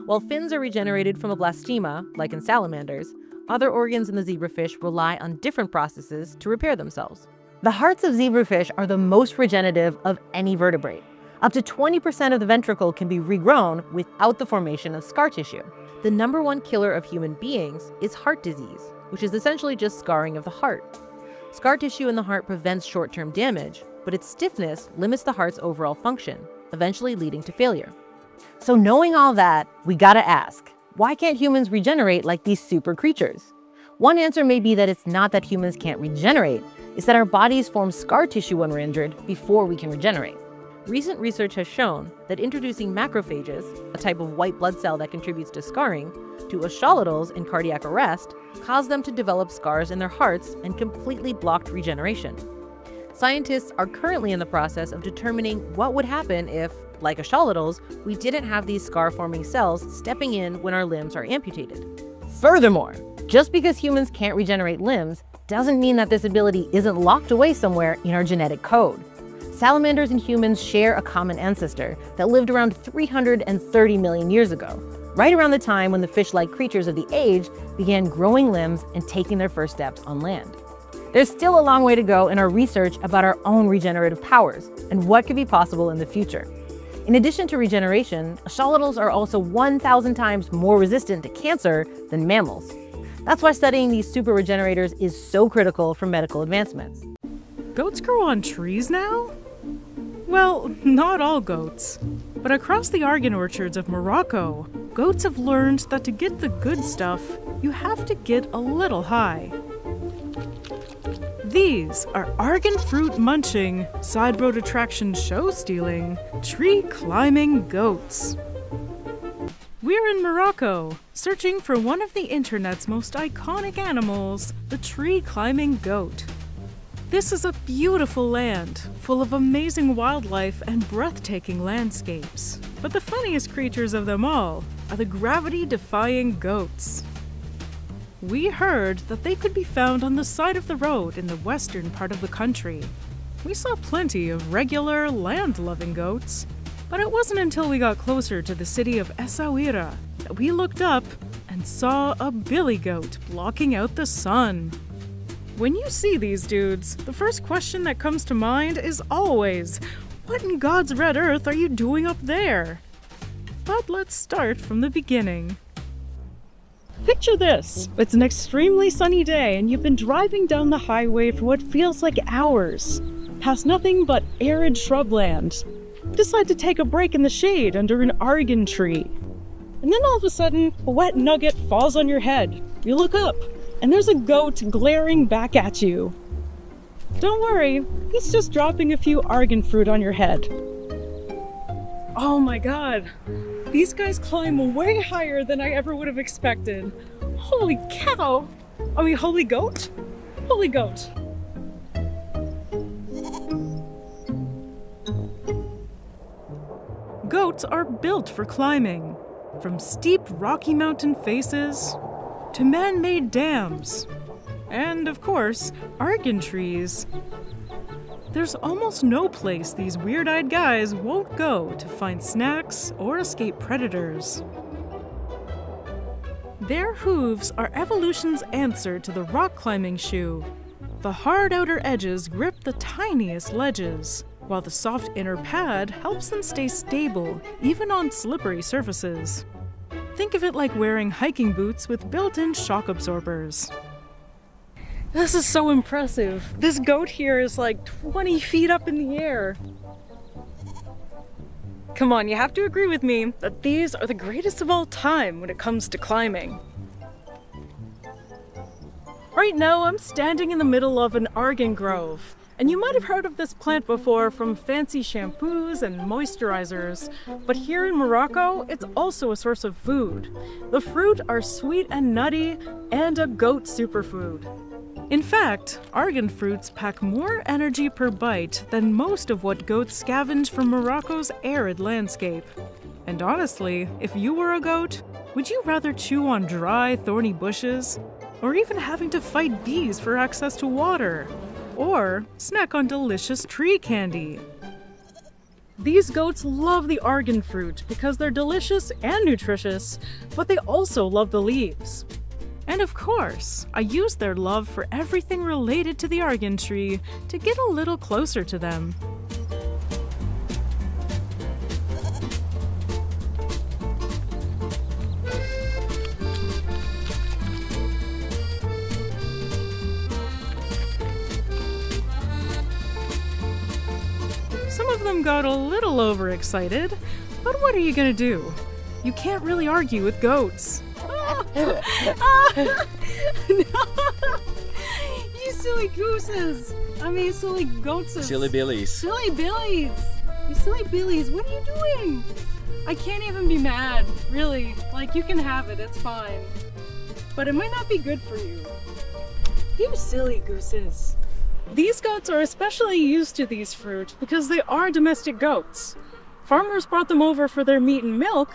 While fins are regenerated from a blastema, like in salamanders, other organs in the zebrafish rely on different processes to repair themselves. The hearts of zebrafish are the most regenerative of any vertebrate. Up to 20% of the ventricle can be regrown without the formation of scar tissue. The number one killer of human beings is heart disease, which is essentially just scarring of the heart. Scar tissue in the heart prevents short-term damage, but its stiffness limits the heart's overall function, eventually leading to failure. So knowing all that, we gotta ask, why can't humans regenerate like these super creatures? One answer may be that it's not that humans can't regenerate, it's that our bodies form scar tissue when we're injured before we can regenerate. Recent research has shown that introducing macrophages, a type of white blood cell that contributes to scarring, to axolotls in cardiac arrest caused them to develop scars in their hearts and completely blocked regeneration. Scientists are currently in the process of determining what would happen if, like axolotls, we didn't have these scar-forming cells stepping in when our limbs are amputated. Furthermore, just because humans can't regenerate limbs doesn't mean that this ability isn't locked away somewhere in our genetic code. Salamanders and humans share a common ancestor that lived around 330 million years ago, right around the time when the fish-like creatures of the age began growing limbs and taking their first steps on land. There's still a long way to go in our research about our own regenerative powers and what could be possible in the future. In addition to regeneration, axolotls are also 1,000 times more resistant to cancer than mammals. That's why studying these super regenerators is so critical for medical advancements. Goats grow on trees now? Well, not all goats. But across the argan orchards of Morocco, goats have learned that to get the good stuff, you have to get a little high. These are argan fruit munching, side road attraction show stealing, tree climbing goats. We're in Morocco, searching for one of the internet's most iconic animals, the tree climbing goat. This is a beautiful land, full of amazing wildlife and breathtaking landscapes. But the funniest creatures of them all are the gravity-defying goats. We heard that they could be found on the side of the road in the western part of the country. We saw plenty of regular, land-loving goats, but it wasn't until we got closer to the city of Essaouira that we looked up and saw a billy goat blocking out the sun. When you see these dudes, the first question that comes to mind is always, what in God's red earth are you doing up there? But let's start from the beginning. Picture this. It's an extremely sunny day and you've been driving down the highway for what feels like hours, past nothing but arid shrubland. Decide to take a break in the shade under an argan tree. And then all of a sudden, a wet nugget falls on your head. You look up, and there's a goat glaring back at you. Don't worry, he's just dropping a few argan fruit on your head. Oh my god, these guys climb way higher than I ever would have expected. Holy cow! I mean, holy goat? Holy goat. Goats are built for climbing, from steep Rocky Mountain faces to man-made dams, and of course, argan trees. There's almost no place these weird-eyed guys won't go to find snacks or escape predators. Their hooves are evolution's answer to the rock climbing shoe. The hard outer edges grip the tiniest ledges, while the soft inner pad helps them stay stable, even on slippery surfaces. Think of it like wearing hiking boots with built-in shock absorbers. This is so impressive. This goat here is like 20 feet up in the air. Come on, you have to agree with me that these are the greatest of all time when it comes to climbing. Right now, I'm standing in the middle of an argan grove. And you might have heard of this plant before from fancy shampoos and moisturizers, but here in Morocco, it's also a source of food. The fruit are sweet and nutty, and a goat superfood. In fact, argan fruits pack more energy per bite than most of what goats scavenge from Morocco's arid landscape. And honestly, if you were a goat, would you rather chew on dry, thorny bushes, or even having to fight bees for access to water? Or snack on delicious tree candy? These goats love the argan fruit because they're delicious and nutritious, but they also love the leaves. And of course, I use their love for everything related to the argan tree to get a little closer to them. Some of them got a little overexcited, but what are you gonna do? You can't really argue with goats. No! You silly gooses! I mean, silly goatses. Silly billies. Silly billies! You silly billies, what are you doing? I can't even be mad, really. Like, you can have it, it's fine. But it might not be good for you. You silly gooses. These goats are especially used to these fruit because they are domestic goats. Farmers brought them over for their meat and milk,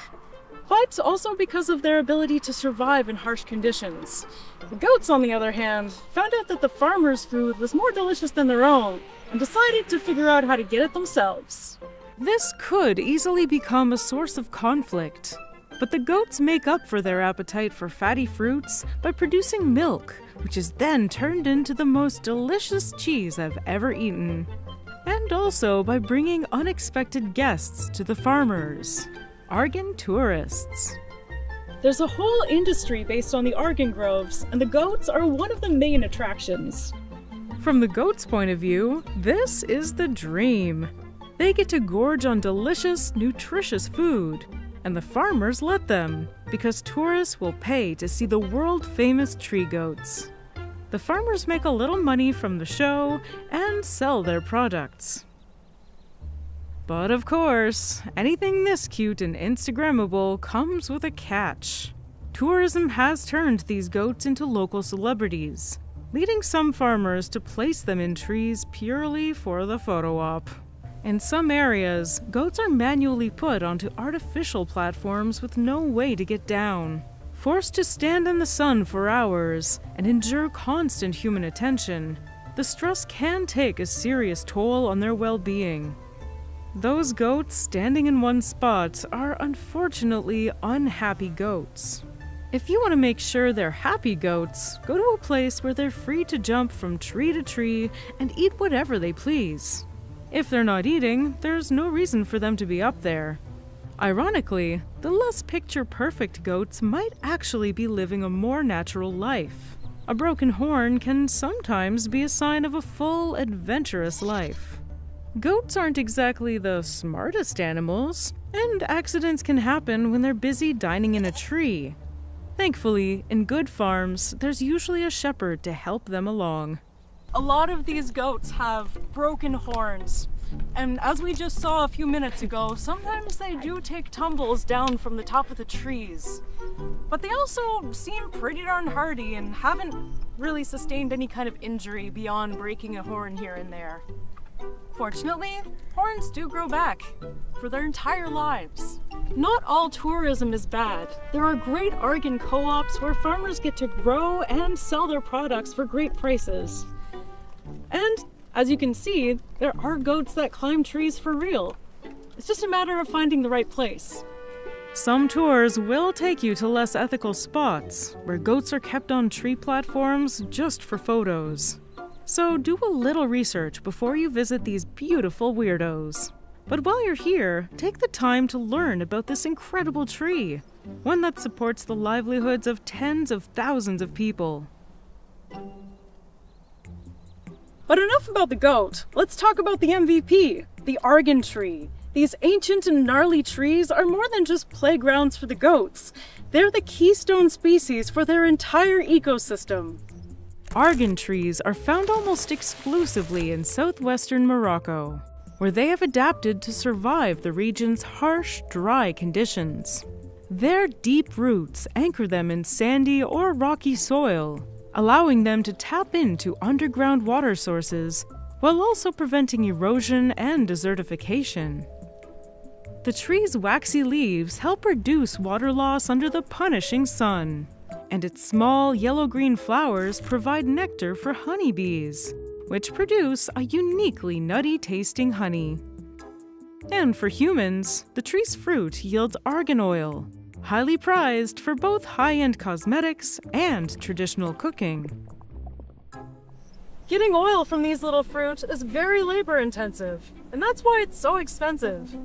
but also because of their ability to survive in harsh conditions. The goats, on the other hand, found out that the farmers' food was more delicious than their own and decided to figure out how to get it themselves. This could easily become a source of conflict. But the goats make up for their appetite for fatty fruits by producing milk, which is then turned into the most delicious cheese I've ever eaten. And also by bringing unexpected guests to the farmers, Argan tourists. There's a whole industry based on the Argan groves, and the goats are one of the main attractions. From the goats' point of view, this is the dream. They get to gorge on delicious, nutritious food, and the farmers let them, because tourists will pay to see the world-famous tree goats. The farmers make a little money from the show and sell their products. But of course, anything this cute and Instagrammable comes with a catch. Tourism has turned these goats into local celebrities, leading some farmers to place them in trees purely for the photo op. In some areas, goats are manually put onto artificial platforms with no way to get down. Forced to stand in the sun for hours and endure constant human attention, the stress can take a serious toll on their well-being. Those goats standing in one spot are unfortunately unhappy goats. If you want to make sure they're happy goats, go to a place where they're free to jump from tree to tree and eat whatever they please. If they're not eating, there's no reason for them to be up there. Ironically, the less picture-perfect goats might actually be living a more natural life. A broken horn can sometimes be a sign of a full, adventurous life. Goats aren't exactly the smartest animals, and accidents can happen when they're busy dining in a tree. Thankfully, in good farms, there's usually a shepherd to help them along. A lot of these goats have broken horns, and as we just saw a few minutes ago, sometimes they do take tumbles down from the top of the trees. But they also seem pretty darn hardy and haven't really sustained any kind of injury beyond breaking a horn here and there. Fortunately, horns do grow back for their entire lives. Not all tourism is bad. There are great Argan co-ops where farmers get to grow and sell their products for great prices. And, as you can see, there are goats that climb trees for real. It's just a matter of finding the right place. Some tours will take you to less ethical spots, where goats are kept on tree platforms just for photos. So do a little research before you visit these beautiful weirdos. But while you're here, take the time to learn about this incredible tree, one that supports the livelihoods of tens of thousands of people. But enough about the goat. Let's talk about the MVP, the Argan tree. These ancient and gnarly trees are more than just playgrounds for the goats. They're the keystone species for their entire ecosystem. Argan trees are found almost exclusively in southwestern Morocco, where they have adapted to survive the region's harsh, dry conditions. Their deep roots anchor them in sandy or rocky soil, allowing them to tap into underground water sources while also preventing erosion and desertification. The tree's waxy leaves help reduce water loss under the punishing sun, and its small yellow-green flowers provide nectar for honeybees, which produce a uniquely nutty-tasting honey. And for humans, the tree's fruit yields argan oil, highly prized for both high-end cosmetics and traditional cooking. Getting oil from these little fruit is very labor-intensive, and that's why it's so expensive.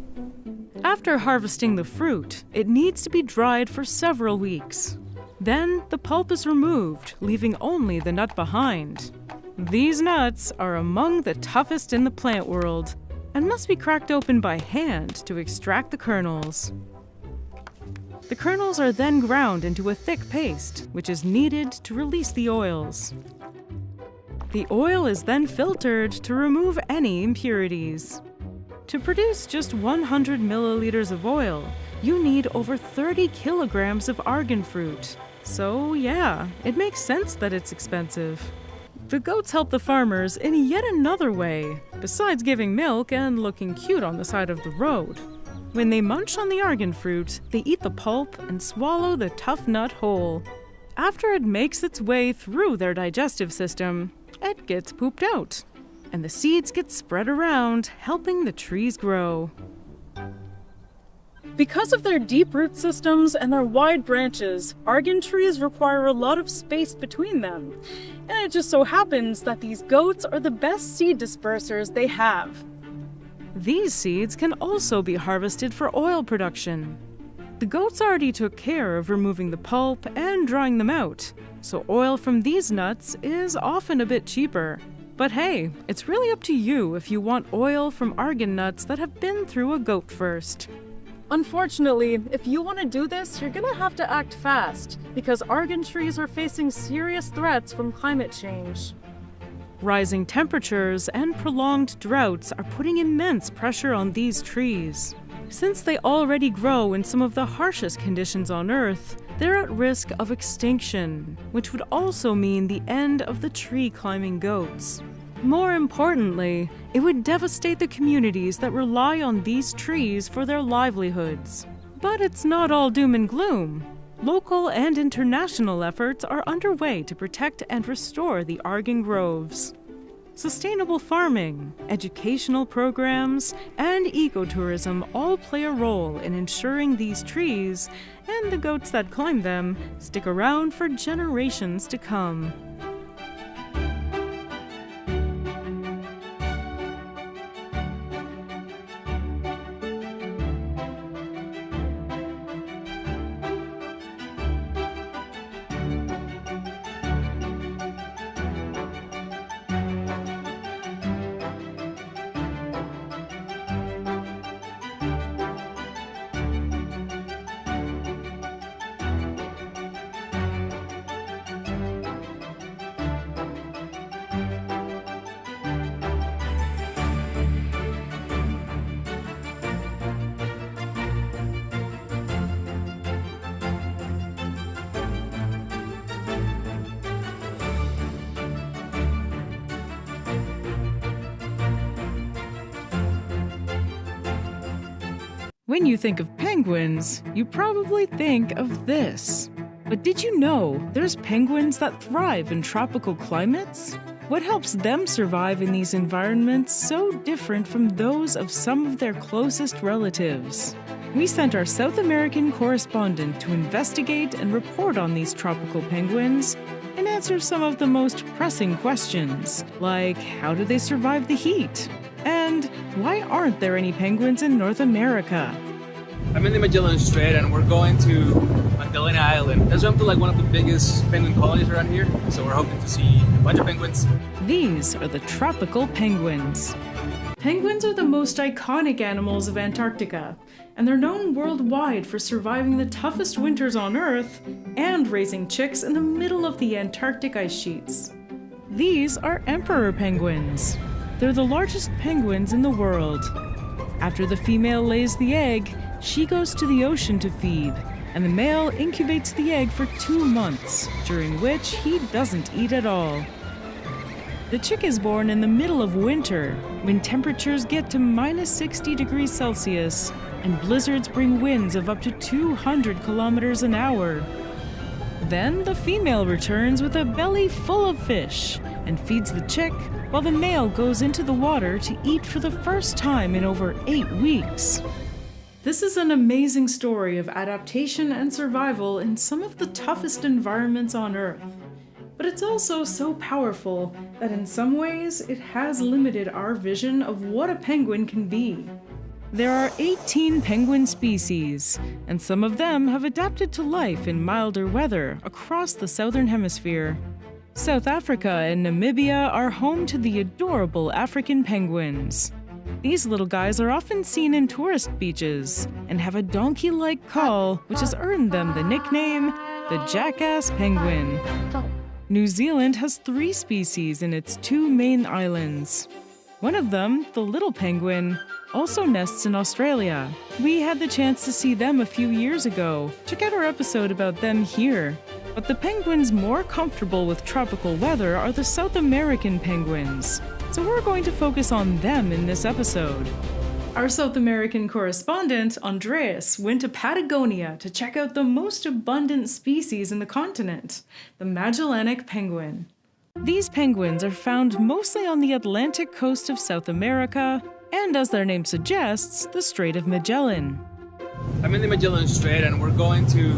After harvesting the fruit, it needs to be dried for several weeks. Then, the pulp is removed, leaving only the nut behind. These nuts are among the toughest in the plant world, and must be cracked open by hand to extract the kernels. The kernels are then ground into a thick paste, which is needed to release the oils. The oil is then filtered to remove any impurities. To produce just 100 milliliters of oil, you need over 30 kilograms of argan fruit. So yeah, it makes sense that it's expensive. The goats help the farmers in yet another way, besides giving milk and looking cute on the side of the road. When they munch on the argan fruit, they eat the pulp and swallow the tough nut whole. After it makes its way through their digestive system, it gets pooped out, and the seeds get spread around, helping the trees grow. Because of their deep root systems and their wide branches, argan trees require a lot of space between them. And it just so happens that these goats are the best seed dispersers they have. These seeds can also be harvested for oil production. The goats already took care of removing the pulp and drying them out, so oil from these nuts is often a bit cheaper. But hey, it's really up to you if you want oil from argan nuts that have been through a goat first. Unfortunately, if you want to do this, you're gonna have to act fast, because argan trees are facing serious threats from climate change. Rising temperatures and prolonged droughts are putting immense pressure on these trees. Since they already grow in some of the harshest conditions on Earth, they're at risk of extinction, which would also mean the end of the tree-climbing goats. More importantly, it would devastate the communities that rely on these trees for their livelihoods. But it's not all doom and gloom. Local and international efforts are underway to protect and restore the argan groves. Sustainable farming, educational programs, and ecotourism all play a role in ensuring these trees, and the goats that climb them, stick around for generations to come. When you think of penguins, you probably think of this. But did you know there's penguins that thrive in tropical climates? What helps them survive in these environments so different from those of some of their closest relatives? We sent our South American correspondent to investigate and report on these tropical penguins and answer some of the most pressing questions, like how do they survive the heat? And why aren't there any penguins in North America? I'm in the Magellan Strait and we're going to Magdalena Island. That's home to one of the biggest penguin colonies around here, so we're hoping to see a bunch of penguins. These are the tropical penguins. Penguins are the most iconic animals of Antarctica, and they're known worldwide for surviving the toughest winters on Earth and raising chicks in the middle of the Antarctic ice sheets. These are emperor penguins. They're the largest penguins in the world. After the female lays the egg, she goes to the ocean to feed, and the male incubates the egg for 2 months, during which he doesn't eat at all. The chick is born in the middle of winter, when temperatures get to -60 degrees Celsius, and blizzards bring winds of up to 200 kilometers an hour. Then the female returns with a belly full of fish and feeds the chick, while the male goes into the water to eat for the first time in over 8 weeks. This is an amazing story of adaptation and survival in some of the toughest environments on Earth. But it's also so powerful that in some ways it has limited our vision of what a penguin can be. There are 18 penguin species, and some of them have adapted to life in milder weather across the southern hemisphere. South Africa and Namibia are home to the adorable African penguins. These little guys are often seen in tourist beaches and have a donkey-like call, which has earned them the nickname the jackass penguin. New Zealand has 3 species in its 2 main islands. One of them, the little penguin, also nests in Australia. We had the chance to see them a few years ago. Check out our episode about them here. But the penguins more comfortable with tropical weather are the South American penguins. So we're going to focus on them in this episode. Our South American correspondent, Andreas, went to Patagonia to check out the most abundant species in the continent, the Magellanic penguin. These penguins are found mostly on the Atlantic coast of South America, and as their name suggests, the Strait of Magellan. I'm in the Magellan Strait and we're going to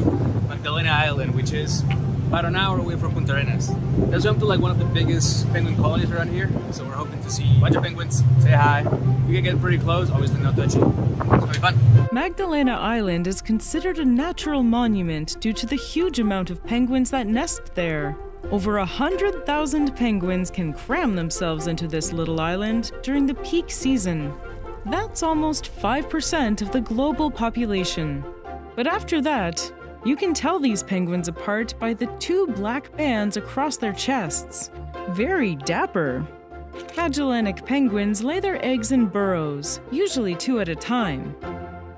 Magdalena Island, which is about an hour away from Punta Arenas. That's home to like one of the biggest penguin colonies around here, so we're hoping to see a bunch of penguins, say hi. We can get pretty close, obviously no touching. It's gonna be fun. Magdalena Island is considered a natural monument due to the huge amount of penguins that nest there. Over 100,000 penguins can cram themselves into this little island during the peak season. That's almost 5% of the global population. But after that, you can tell these penguins apart by the 2 black bands across their chests. Very dapper. Magellanic penguins lay their eggs in burrows, usually 2 at a time.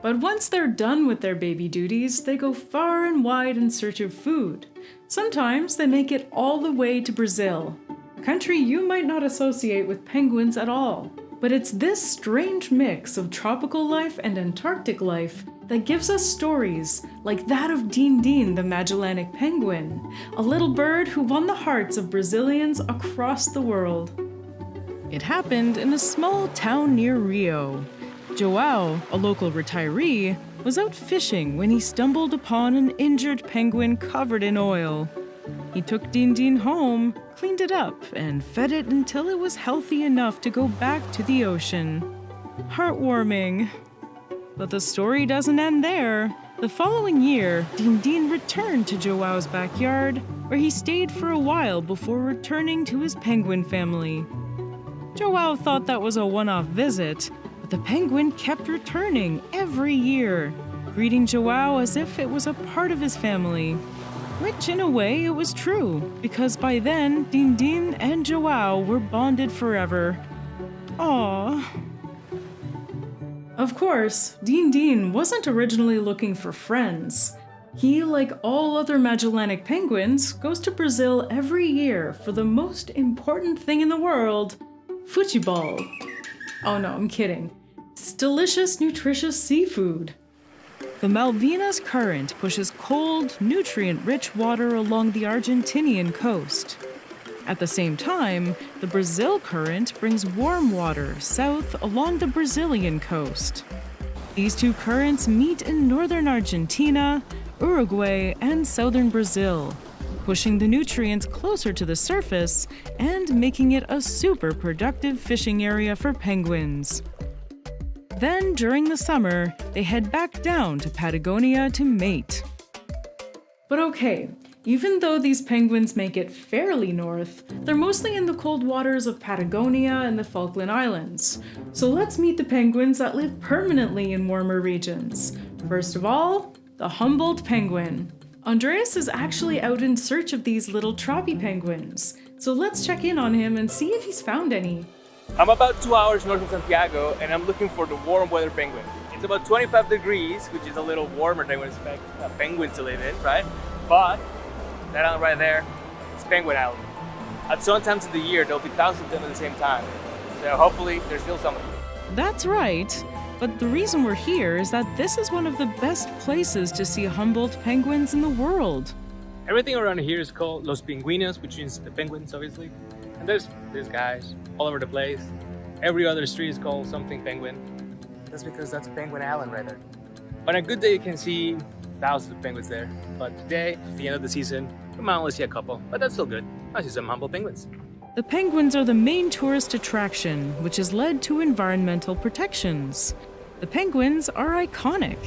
But once they're done with their baby duties, they go far and wide in search of food. Sometimes they make it all the way to Brazil, a country you might not associate with penguins at all. But it's this strange mix of tropical life and Antarctic life that gives us stories like that of Din Din the Magellanic penguin, a little bird who won the hearts of Brazilians across the world. It happened in a small town near Rio. João, a local retiree, was out fishing when he stumbled upon an injured penguin covered in oil. He took Din Din home, cleaned it up, and fed it until it was healthy enough to go back to the ocean. Heartwarming. But the story doesn't end there. The following year, Din Din returned to Joao's backyard, where he stayed for a while before returning to his penguin family. Joao thought that was a one-off visit, but the penguin kept returning every year, greeting Joao as if it was a part of his family. Which, in a way, it was true, because by then, Din Din and Joao were bonded forever. Aww. Of course, Din Din wasn't originally looking for friends. He, like all other Magellanic penguins, goes to Brazil every year for the most important thing in the world, futebol. Oh no, I'm kidding. It's delicious, nutritious seafood. The Malvinas Current pushes cold, nutrient-rich water along the Argentinian coast. At the same time, the Brazil Current brings warm water south along the Brazilian coast. These 2 currents meet in northern Argentina, Uruguay, and southern Brazil, pushing the nutrients closer to the surface and making it a super productive fishing area for penguins. Then, during the summer, they head back down to Patagonia to mate. But okay, even though these penguins make it fairly north, they're mostly in the cold waters of Patagonia and the Falkland Islands. So let's meet the penguins that live permanently in warmer regions. First of all, the Humboldt penguin. Andreas is actually out in search of these little troppy penguins. So let's check in on him and see if he's found any. I'm about 2 hours north of Santiago and I'm looking for the warm weather penguin. It's about 25 degrees, which is a little warmer than we expect penguins to live in, right? But that island right there is Penguin Island. At some times of the year, there'll be thousands of them at the same time. So hopefully there's still some of them. That's right. But the reason we're here is that this is one of the best places to see Humboldt penguins in the world. Everything around here is called Los Pingüinos, which means the penguins, obviously. And there's guys all over the place. Every other street is called something penguin. That's because that's Penguin Island right there. On a good day, you can see thousands of penguins there. But today, at the end of the season, we might only see a couple. But that's still good. I see some Humboldt penguins. The penguins are the main tourist attraction, which has led to environmental protections. The penguins are iconic.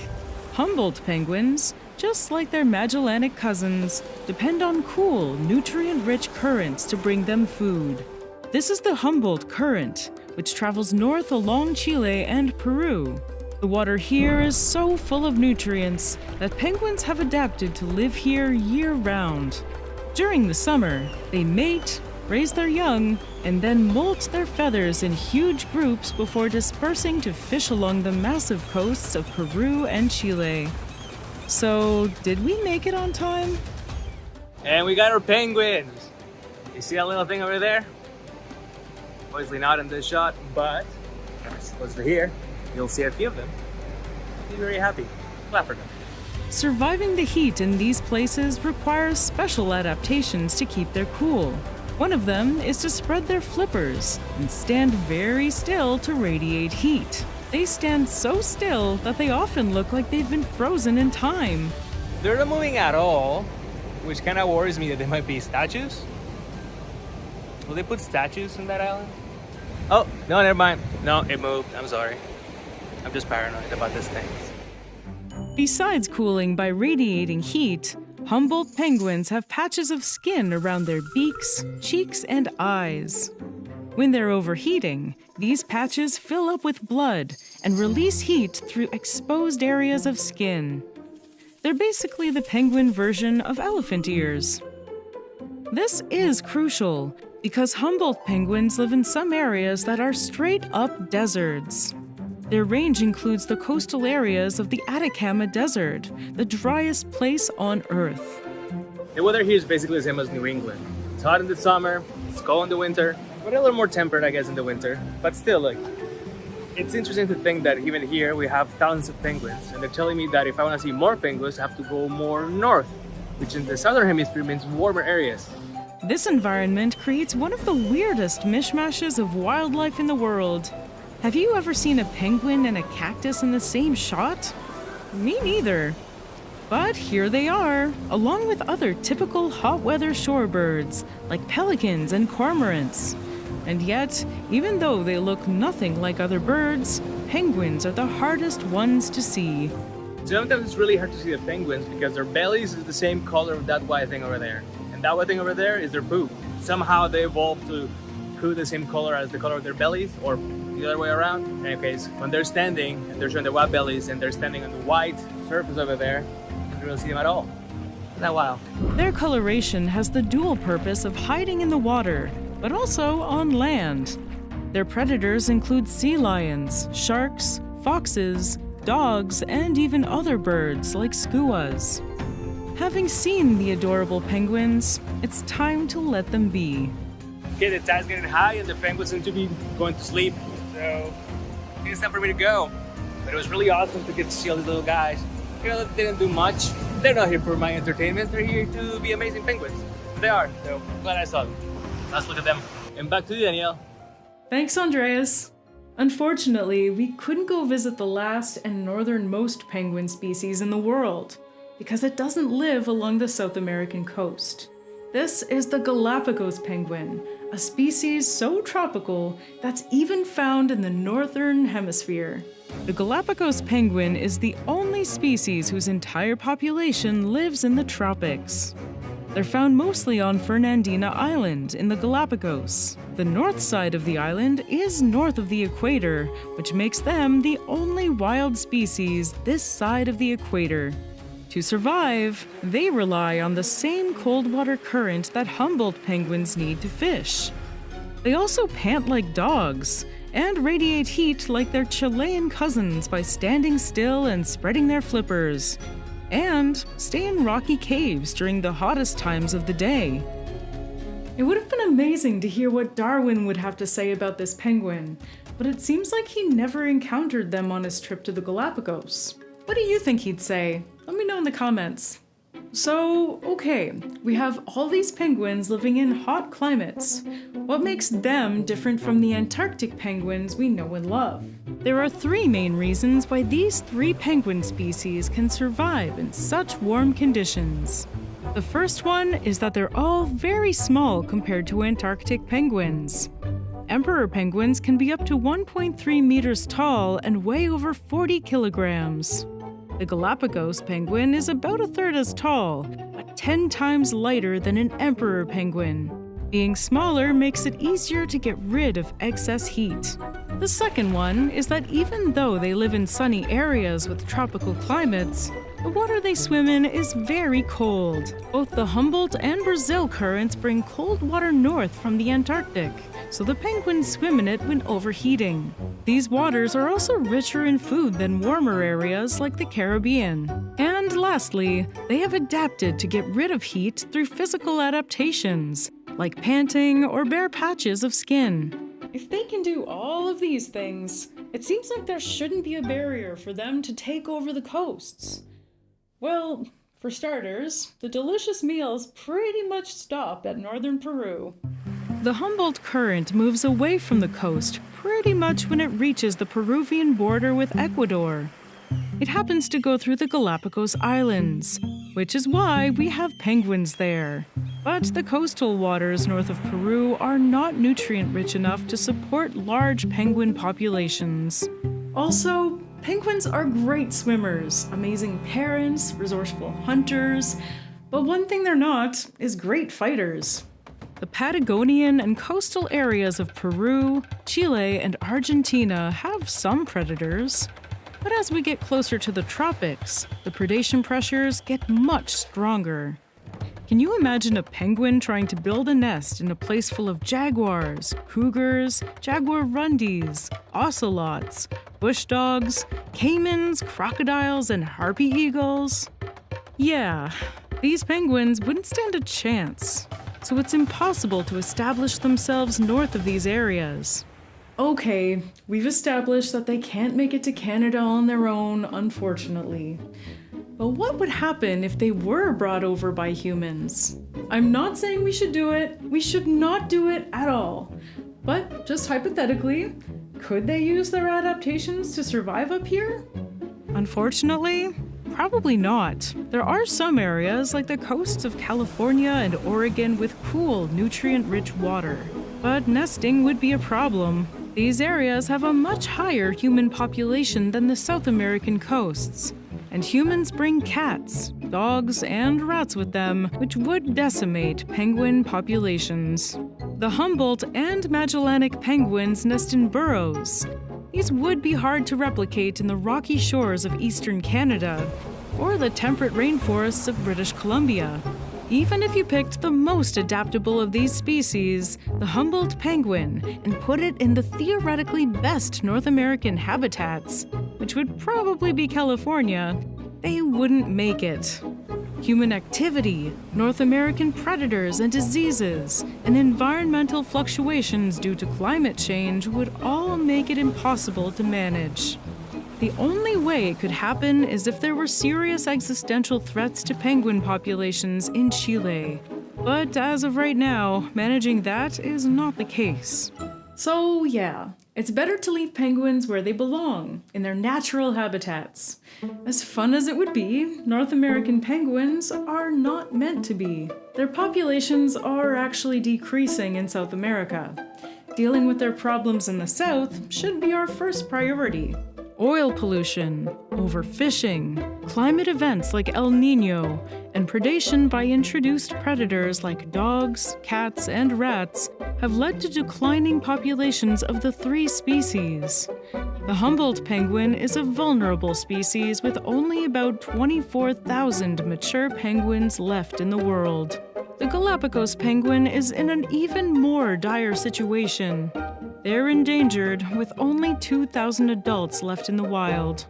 Humboldt penguins, just like their Magellanic cousins, depend on cool, nutrient-rich currents to bring them food. This is the Humboldt Current, which travels north along Chile and Peru. The water here is so full of nutrients that penguins have adapted to live here year-round. During the summer, they mate, raise their young, and then molt their feathers in huge groups before dispersing to fish along the massive coasts of Peru and Chile. So, did we make it on time? And we got our penguins. You see that little thing over there? Obviously not in this shot, but close to here, you'll see a few of them. Be very happy. Clap for them. Surviving the heat in these places requires special adaptations to keep their cool. One of them is to spread their flippers and stand very still to radiate heat. They stand so still that they often look like they've been frozen in time. They're not moving at all, which kind of worries me that they might be statues. Will they put statues on that island? Oh, no, never mind. No, it moved. I'm sorry. I'm just paranoid about these things. Besides cooling by radiating heat, Humboldt penguins have patches of skin around their beaks, cheeks, and eyes. When they're overheating, these patches fill up with blood and release heat through exposed areas of skin. They're basically the penguin version of elephant ears. This is crucial because Humboldt penguins live in some areas that are straight-up deserts. Their range includes the coastal areas of the Atacama Desert, the driest place on Earth. The weather here is basically the same as New England. It's hot in the summer, it's cold in the winter, but a little more tempered, I guess, in the winter. But still, like, it's interesting to think that even here we have thousands of penguins, and they're telling me that if I want to see more penguins, I have to go more north, which in the southern hemisphere means warmer areas. This environment creates one of the weirdest mishmashes of wildlife in the world. Have you ever seen a penguin and a cactus in the same shot? Me neither. But here they are, along with other typical hot weather shorebirds, like pelicans and cormorants. And yet, even though they look nothing like other birds, penguins are the hardest ones to see. Sometimes it's really hard to see the penguins because their bellies is the same color of that white thing over there. And that white thing over there is their poop. Somehow they evolved to poo the same color as the color of their bellies, or the other way around. In any case, when they're standing and they're showing their white bellies and they're standing on the white surface over there, you don't really see them at all. Isn't that wild? Their coloration has the dual purpose of hiding in the water, but also on land. Their predators include sea lions, sharks, foxes, dogs, and even other birds like skuas. Having seen the adorable penguins, it's time to let them be. Okay, the tide's getting high and the penguins seem to be going to sleep, so it's time for me to go. But it was really awesome to get to see all these little guys. You know, they didn't do much. They're not here for my entertainment. They're here to be amazing penguins. They are, so glad I saw them. Let's look at them. And back to you, Danielle. Thanks, Andreas. Unfortunately, we couldn't go visit the last and northernmost penguin species in the world, because it doesn't live along the South American coast. This is the Galapagos penguin, a species so tropical that's even found in the northern hemisphere. The Galapagos penguin is the only species whose entire population lives in the tropics. They're found mostly on Fernandina Island in the Galapagos. The north side of the island is north of the equator, which makes them the only wild species this side of the equator. To survive, they rely on the same cold water current that Humboldt penguins need to fish. They also pant like dogs and radiate heat like their Chilean cousins by standing still and spreading their flippers, and stay in rocky caves during the hottest times of the day. It would have been amazing to hear what Darwin would have to say about this penguin, but it seems like he never encountered them on his trip to the Galapagos. What do you think he'd say? Let me know in the comments. So, okay, we have all these penguins living in hot climates. What makes them different from the Antarctic penguins we know and love? There are three main reasons why these three penguin species can survive in such warm conditions. The first one is that they're all very small compared to Antarctic penguins. Emperor penguins can be up to 1.3 meters tall and weigh over 40 kilograms. The Galapagos penguin is about a third as tall, but 10 times lighter than an emperor penguin. Being smaller makes it easier to get rid of excess heat. The second one is that even though they live in sunny areas with tropical climates, the water they swim in is very cold. Both the Humboldt and Brazil currents bring cold water north from the Antarctic, so the penguins swim in it when overheating. These waters are also richer in food than warmer areas like the Caribbean. And lastly, they have adapted to get rid of heat through physical adaptations, like panting or bare patches of skin. If they can do all of these things, it seems like there shouldn't be a barrier for them to take over the coasts. Well, for starters, the delicious meals pretty much stop at northern Peru. The Humboldt Current moves away from the coast pretty much when it reaches the Peruvian border with Ecuador. It happens to go through the Galapagos Islands, which is why we have penguins there. But the coastal waters north of Peru are not nutrient-rich enough to support large penguin populations. Also, penguins are great swimmers, amazing parents, resourceful hunters, but one thing they're not is great fighters. The Patagonian and coastal areas of Peru, Chile, and Argentina have some predators. But as we get closer to the tropics, the predation pressures get much stronger. Can you imagine a penguin trying to build a nest in a place full of jaguars, cougars, jaguarundis, ocelots, bush dogs, caimans, crocodiles, and harpy eagles? Yeah, these penguins wouldn't stand a chance. So it's impossible to establish themselves north of these areas. Okay, we've established that they can't make it to Canada on their own, unfortunately. But what would happen if they were brought over by humans? I'm not saying we should do it. We should not do it at all. But just hypothetically, could they use their adaptations to survive up here? Unfortunately, probably not. There are some areas, like the coasts of California and Oregon, with cool, nutrient-rich water. But nesting would be a problem. These areas have a much higher human population than the South American coasts. And humans bring cats, dogs, and rats with them, which would decimate penguin populations. The Humboldt and Magellanic penguins nest in burrows. These would be hard to replicate in the rocky shores of eastern Canada or the temperate rainforests of British Columbia. Even if you picked the most adaptable of these species, the Humboldt penguin, and put it in the theoretically best North American habitats, which would probably be California, they wouldn't make it. Human activity, North American predators and diseases, and environmental fluctuations due to climate change would all make it impossible to manage. The only way it could happen is if there were serious existential threats to penguin populations in Chile. But as of right now, managing that is not the case. So yeah, it's better to leave penguins where they belong, in their natural habitats. As fun as it would be, North American penguins are not meant to be. Their populations are actually decreasing in South America. Dealing with their problems in the South should be our first priority. Oil pollution, overfishing, climate events like El Niño, and predation by introduced predators like dogs, cats, and rats have led to declining populations of the three species. The Humboldt penguin is a vulnerable species with only about 24,000 mature penguins left in the world. The Galapagos penguin is in an even more dire situation. They're endangered, with only 2,000 adults left in the wild.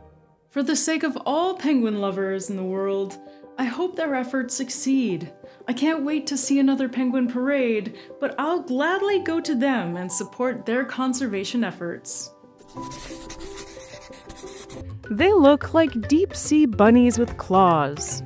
For the sake of all penguin lovers in the world, I hope their efforts succeed. I can't wait to see another penguin parade, but I'll gladly go to them and support their conservation efforts. They look like deep-sea bunnies with claws.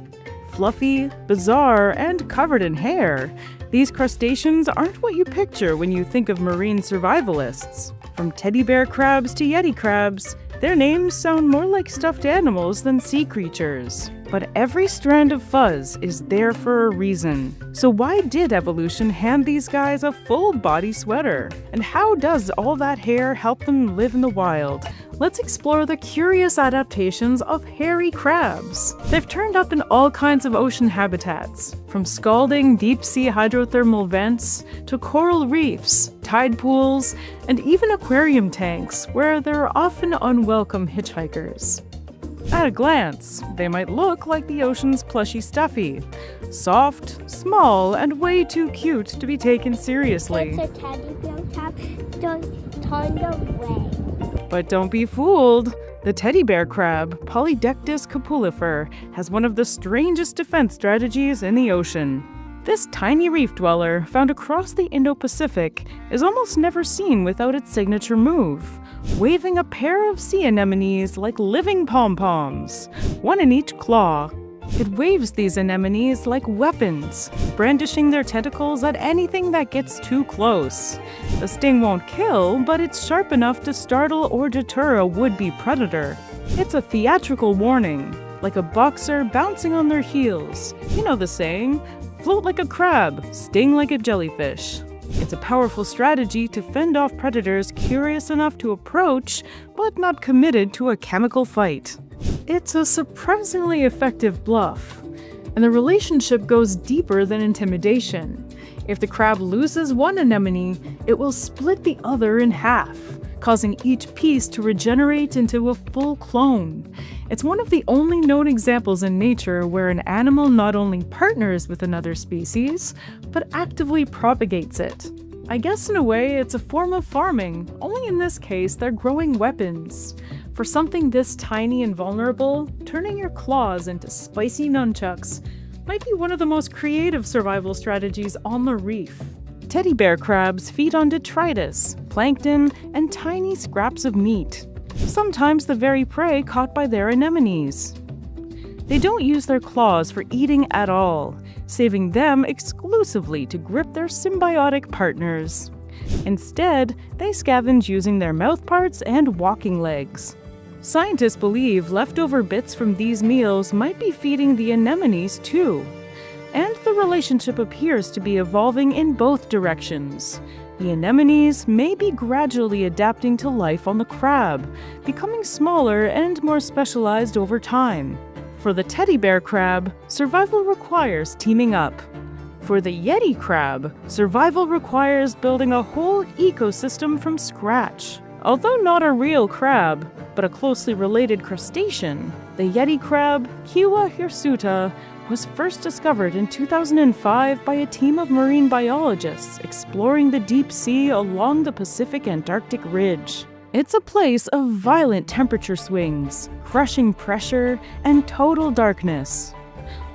Fluffy, bizarre, and covered in hair, these crustaceans aren't what you picture when you think of marine survivalists. From teddy bear crabs to yeti crabs, their names sound more like stuffed animals than sea creatures. But every strand of fuzz is there for a reason. So why did evolution hand these guys a full body sweater? And how does all that hair help them live in the wild? Let's explore the curious adaptations of hairy crabs. They've turned up in all kinds of ocean habitats, from scalding deep-sea hydrothermal vents to coral reefs, tide pools, and even aquarium tanks, where there are often unwelcome hitchhikers. At a glance, they might look like the ocean's plushy stuffy. Soft, small, and way too cute to be taken seriously. It's a teddy bear crab turned away. But don't be fooled. The teddy bear crab, Polydectus copulifer, has one of the strangest defense strategies in the ocean. This tiny reef dweller, found across the Indo-Pacific, is almost never seen without its signature move, waving a pair of sea anemones like living pom-poms, one in each claw. It waves these anemones like weapons, brandishing their tentacles at anything that gets too close. The sting won't kill, but it's sharp enough to startle or deter a would-be predator. It's a theatrical warning, like a boxer bouncing on their heels. You know the saying, float like a crab, sting like a jellyfish. It's a powerful strategy to fend off predators curious enough to approach, but not committed to a chemical fight. It's a surprisingly effective bluff, and the relationship goes deeper than intimidation. If the crab loses one anemone, it will split the other in half, causing each piece to regenerate into a full clone. It's one of the only known examples in nature where an animal not only partners with another species, but actively propagates it. I guess in a way it's a form of farming, only in this case they're growing weapons. For something this tiny and vulnerable, turning your claws into spicy nunchucks might be one of the most creative survival strategies on the reef. Teddy bear crabs feed on detritus, plankton, and tiny scraps of meat, sometimes the very prey caught by their anemones. They don't use their claws for eating at all, saving them exclusively to grip their symbiotic partners. Instead, they scavenge using their mouthparts and walking legs. Scientists believe leftover bits from these meals might be feeding the anemones too. And the relationship appears to be evolving in both directions. The anemones may be gradually adapting to life on the crab, becoming smaller and more specialized over time. For the teddy bear crab, survival requires teaming up. For the yeti crab, survival requires building a whole ecosystem from scratch. Although not a real crab, but a closely related crustacean, the yeti crab, Kiwa hirsuta, was first discovered in 2005 by a team of marine biologists exploring the deep sea along the Pacific Antarctic Ridge. It's a place of violent temperature swings, crushing pressure, and total darkness.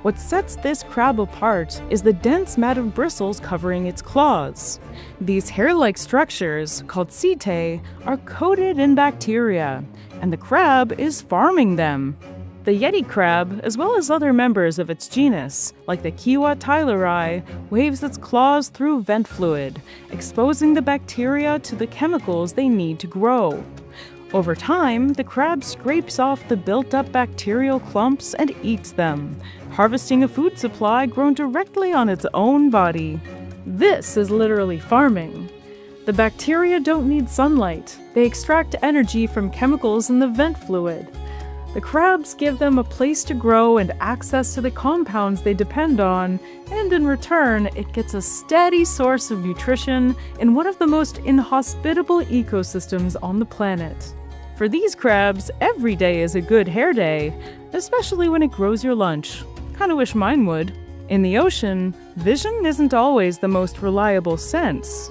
What sets this crab apart is the dense mat of bristles covering its claws. These hair-like structures, called setae, are coated in bacteria, and the crab is farming them. The yeti crab, as well as other members of its genus, like the Kiwa tyleri, waves its claws through vent fluid, exposing the bacteria to the chemicals they need to grow. Over time, the crab scrapes off the built-up bacterial clumps and eats them, harvesting a food supply grown directly on its own body. This is literally farming. The bacteria don't need sunlight. They extract energy from chemicals in the vent fluid. The crabs give them a place to grow and access to the compounds they depend on, and in return, it gets a steady source of nutrition in one of the most inhospitable ecosystems on the planet. For these crabs, every day is a good hair day, especially when it grows your lunch. Kinda wish mine would. In the ocean, vision isn't always the most reliable sense.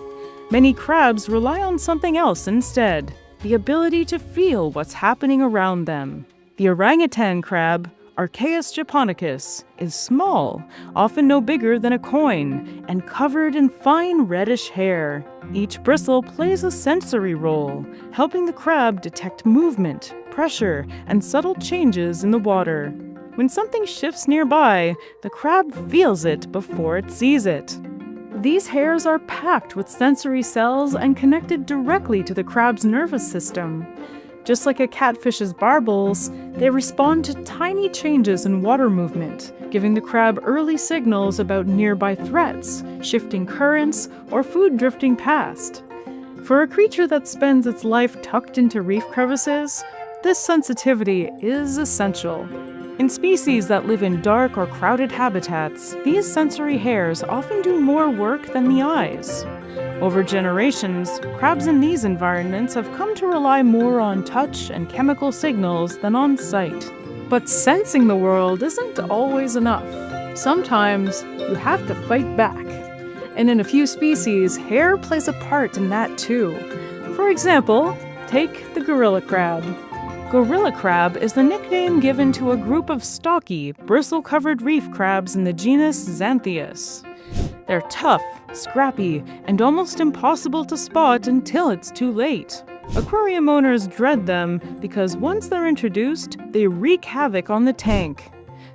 Many crabs rely on something else instead, the ability to feel what's happening around them. The orangutan crab, Archaeus japonicus, is small, often no bigger than a coin, and covered in fine reddish hair. Each bristle plays a sensory role, helping the crab detect movement, pressure, and subtle changes in the water. When something shifts nearby, the crab feels it before it sees it. These hairs are packed with sensory cells and connected directly to the crab's nervous system. Just like a catfish's barbels, they respond to tiny changes in water movement, giving the crab early signals about nearby threats, shifting currents, or food drifting past. For a creature that spends its life tucked into reef crevices, this sensitivity is essential. In species that live in dark or crowded habitats, these sensory hairs often do more work than the eyes. Over generations, crabs in these environments have come to rely more on touch and chemical signals than on sight. But sensing the world isn't always enough. Sometimes you have to fight back. And in a few species, hair plays a part in that too. For example, take the gorilla crab. Gorilla crab is the nickname given to a group of stocky, bristle-covered reef crabs in the genus Xanthias. They're tough, scrappy, and almost impossible to spot until it's too late. Aquarium owners dread them because once they're introduced, they wreak havoc on the tank.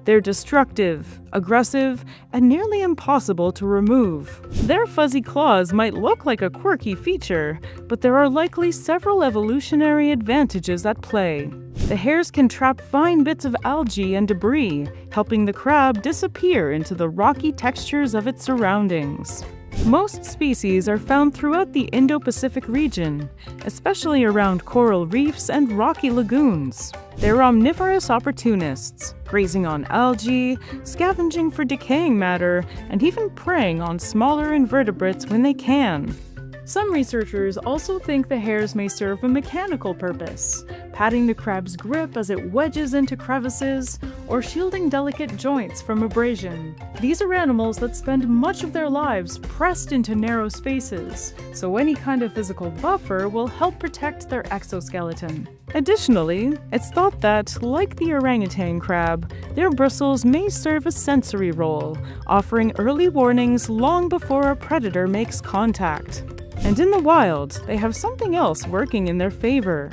They're destructive, aggressive, and nearly impossible to remove. Their fuzzy claws might look like a quirky feature, but there are likely several evolutionary advantages at play. The hairs can trap fine bits of algae and debris, helping the crab disappear into the rocky textures of its surroundings. Most species are found throughout the Indo-Pacific region, especially around coral reefs and rocky lagoons. They're omnivorous opportunists, grazing on algae, scavenging for decaying matter, and even preying on smaller invertebrates when they can. Some researchers also think the hairs may serve a mechanical purpose, padding the crab's grip as it wedges into crevices, or shielding delicate joints from abrasion. These are animals that spend much of their lives pressed into narrow spaces, so any kind of physical buffer will help protect their exoskeleton. Additionally, it's thought that, like the orangutan crab, their bristles may serve a sensory role, offering early warnings long before a predator makes contact. And in the wild, they have something else working in their favor.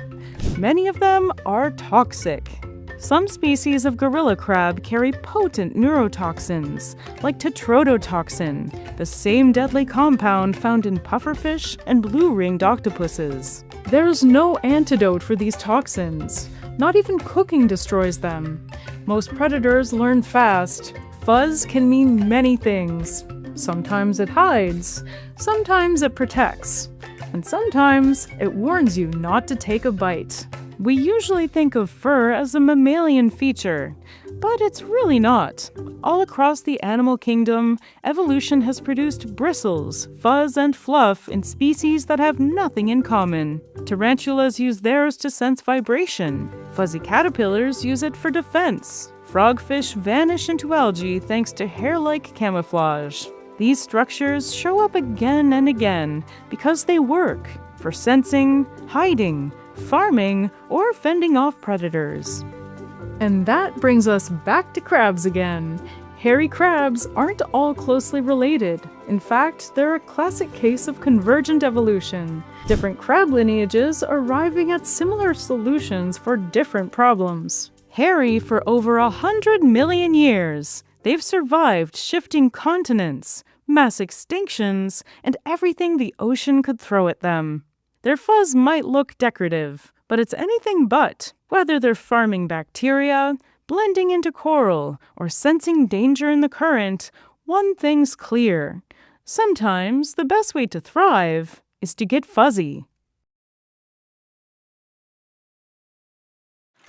Many of them are toxic. Some species of gorilla crab carry potent neurotoxins, like tetrodotoxin, the same deadly compound found in pufferfish and blue-ringed octopuses. There's no antidote for these toxins. Not even cooking destroys them. Most predators learn fast. Fuzz can mean many things. Sometimes it hides, sometimes it protects, and sometimes it warns you not to take a bite. We usually think of fur as a mammalian feature, but it's really not. All across the animal kingdom, evolution has produced bristles, fuzz, and fluff in species that have nothing in common. Tarantulas use theirs to sense vibration. Fuzzy caterpillars use it for defense. Frogfish vanish into algae thanks to hair-like camouflage. These structures show up again and again because they work for sensing, hiding, farming, or fending off predators. And that brings us back to crabs again. Hairy crabs aren't all closely related. In fact, they're a classic case of convergent evolution. Different crab lineages arriving at similar solutions for different problems. Hairy for over 100 million years. They've survived shifting continents, mass extinctions, and everything the ocean could throw at them. Their fuzz might look decorative, but it's anything but. Whether they're farming bacteria, blending into coral, or sensing danger in the current, one thing's clear. Sometimes the best way to thrive is to get fuzzy.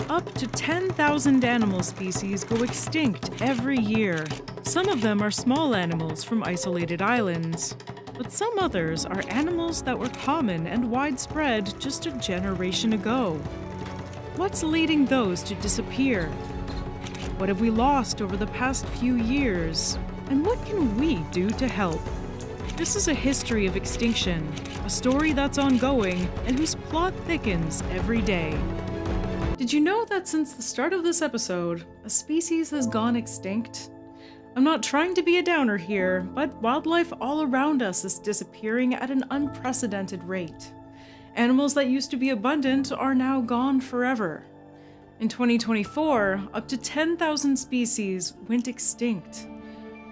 Up to 10,000 animal species go extinct every year. Some of them are small animals from isolated islands, but some others are animals that were common and widespread just a generation ago. What's leading those to disappear? What have we lost over the past few years? And what can we do to help? This is a history of extinction, a story that's ongoing and whose plot thickens every day. Did you know that since the start of this episode, a species has gone extinct? I'm not trying to be a downer here, but wildlife all around us is disappearing at an unprecedented rate. Animals that used to be abundant are now gone forever. In 2024, up to 10,000 species went extinct.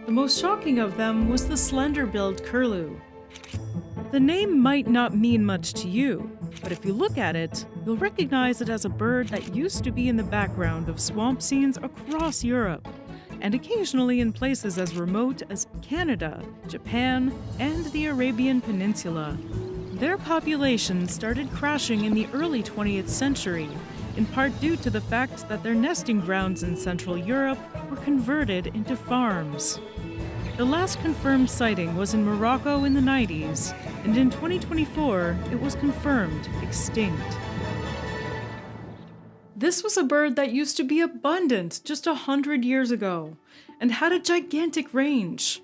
The most shocking of them was the slender-billed curlew. The name might not mean much to you, but if you look at it, you'll recognize it as a bird that used to be in the background of swamp scenes across Europe, and occasionally in places as remote as Canada, Japan, and the Arabian Peninsula. Their population started crashing in the early 20th century, in part due to the fact that their nesting grounds in Central Europe were converted into farms. The last confirmed sighting was in Morocco in the 90s, and in 2024, it was confirmed extinct. This was a bird that used to be abundant just 100 years ago, and had a gigantic range,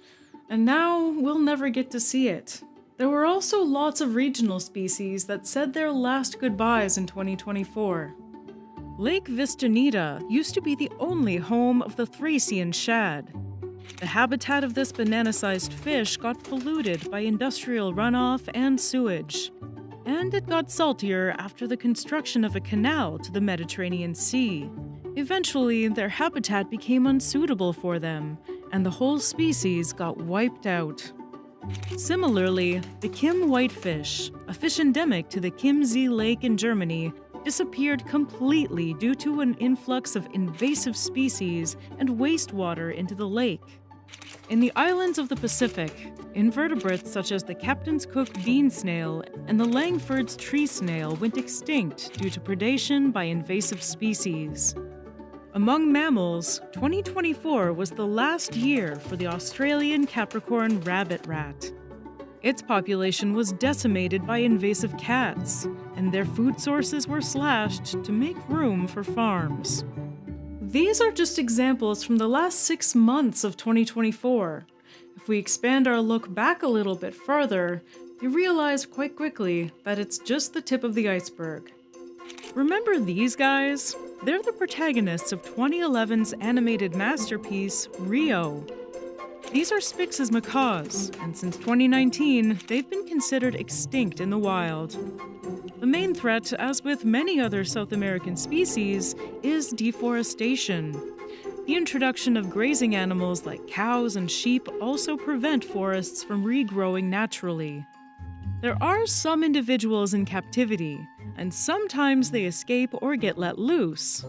and now we'll never get to see it. There were also lots of regional species that said their last goodbyes in 2024. Lake Vistanita used to be the only home of the Thracian shad. The habitat of this banana-sized fish got polluted by industrial runoff and sewage. And it got saltier after the construction of a canal to the Mediterranean Sea. Eventually, their habitat became unsuitable for them, and the whole species got wiped out. Similarly, the Kim whitefish, a fish endemic to the Chiemsee Lake in Germany, disappeared completely due to an influx of invasive species and wastewater into the lake. In the islands of the Pacific, invertebrates such as the Captain's Cook bean snail and the Langford's tree snail went extinct due to predation by invasive species. Among mammals, 2024 was the last year for the Australian Capricorn rabbit rat. Its population was decimated by invasive cats, and their food sources were slashed to make room for farms. These are just examples from the last 6 months of 2024. If we expand our look back a little bit further, you realize quite quickly that it's just the tip of the iceberg. Remember these guys? They're the protagonists of 2011's animated masterpiece, Rio. These are Spix's macaws, and since 2019, they've been considered extinct in the wild. The main threat, as with many other South American species, is deforestation. The introduction of grazing animals like cows and sheep also prevent forests from regrowing naturally. There are some individuals in captivity, and sometimes they escape or get let loose.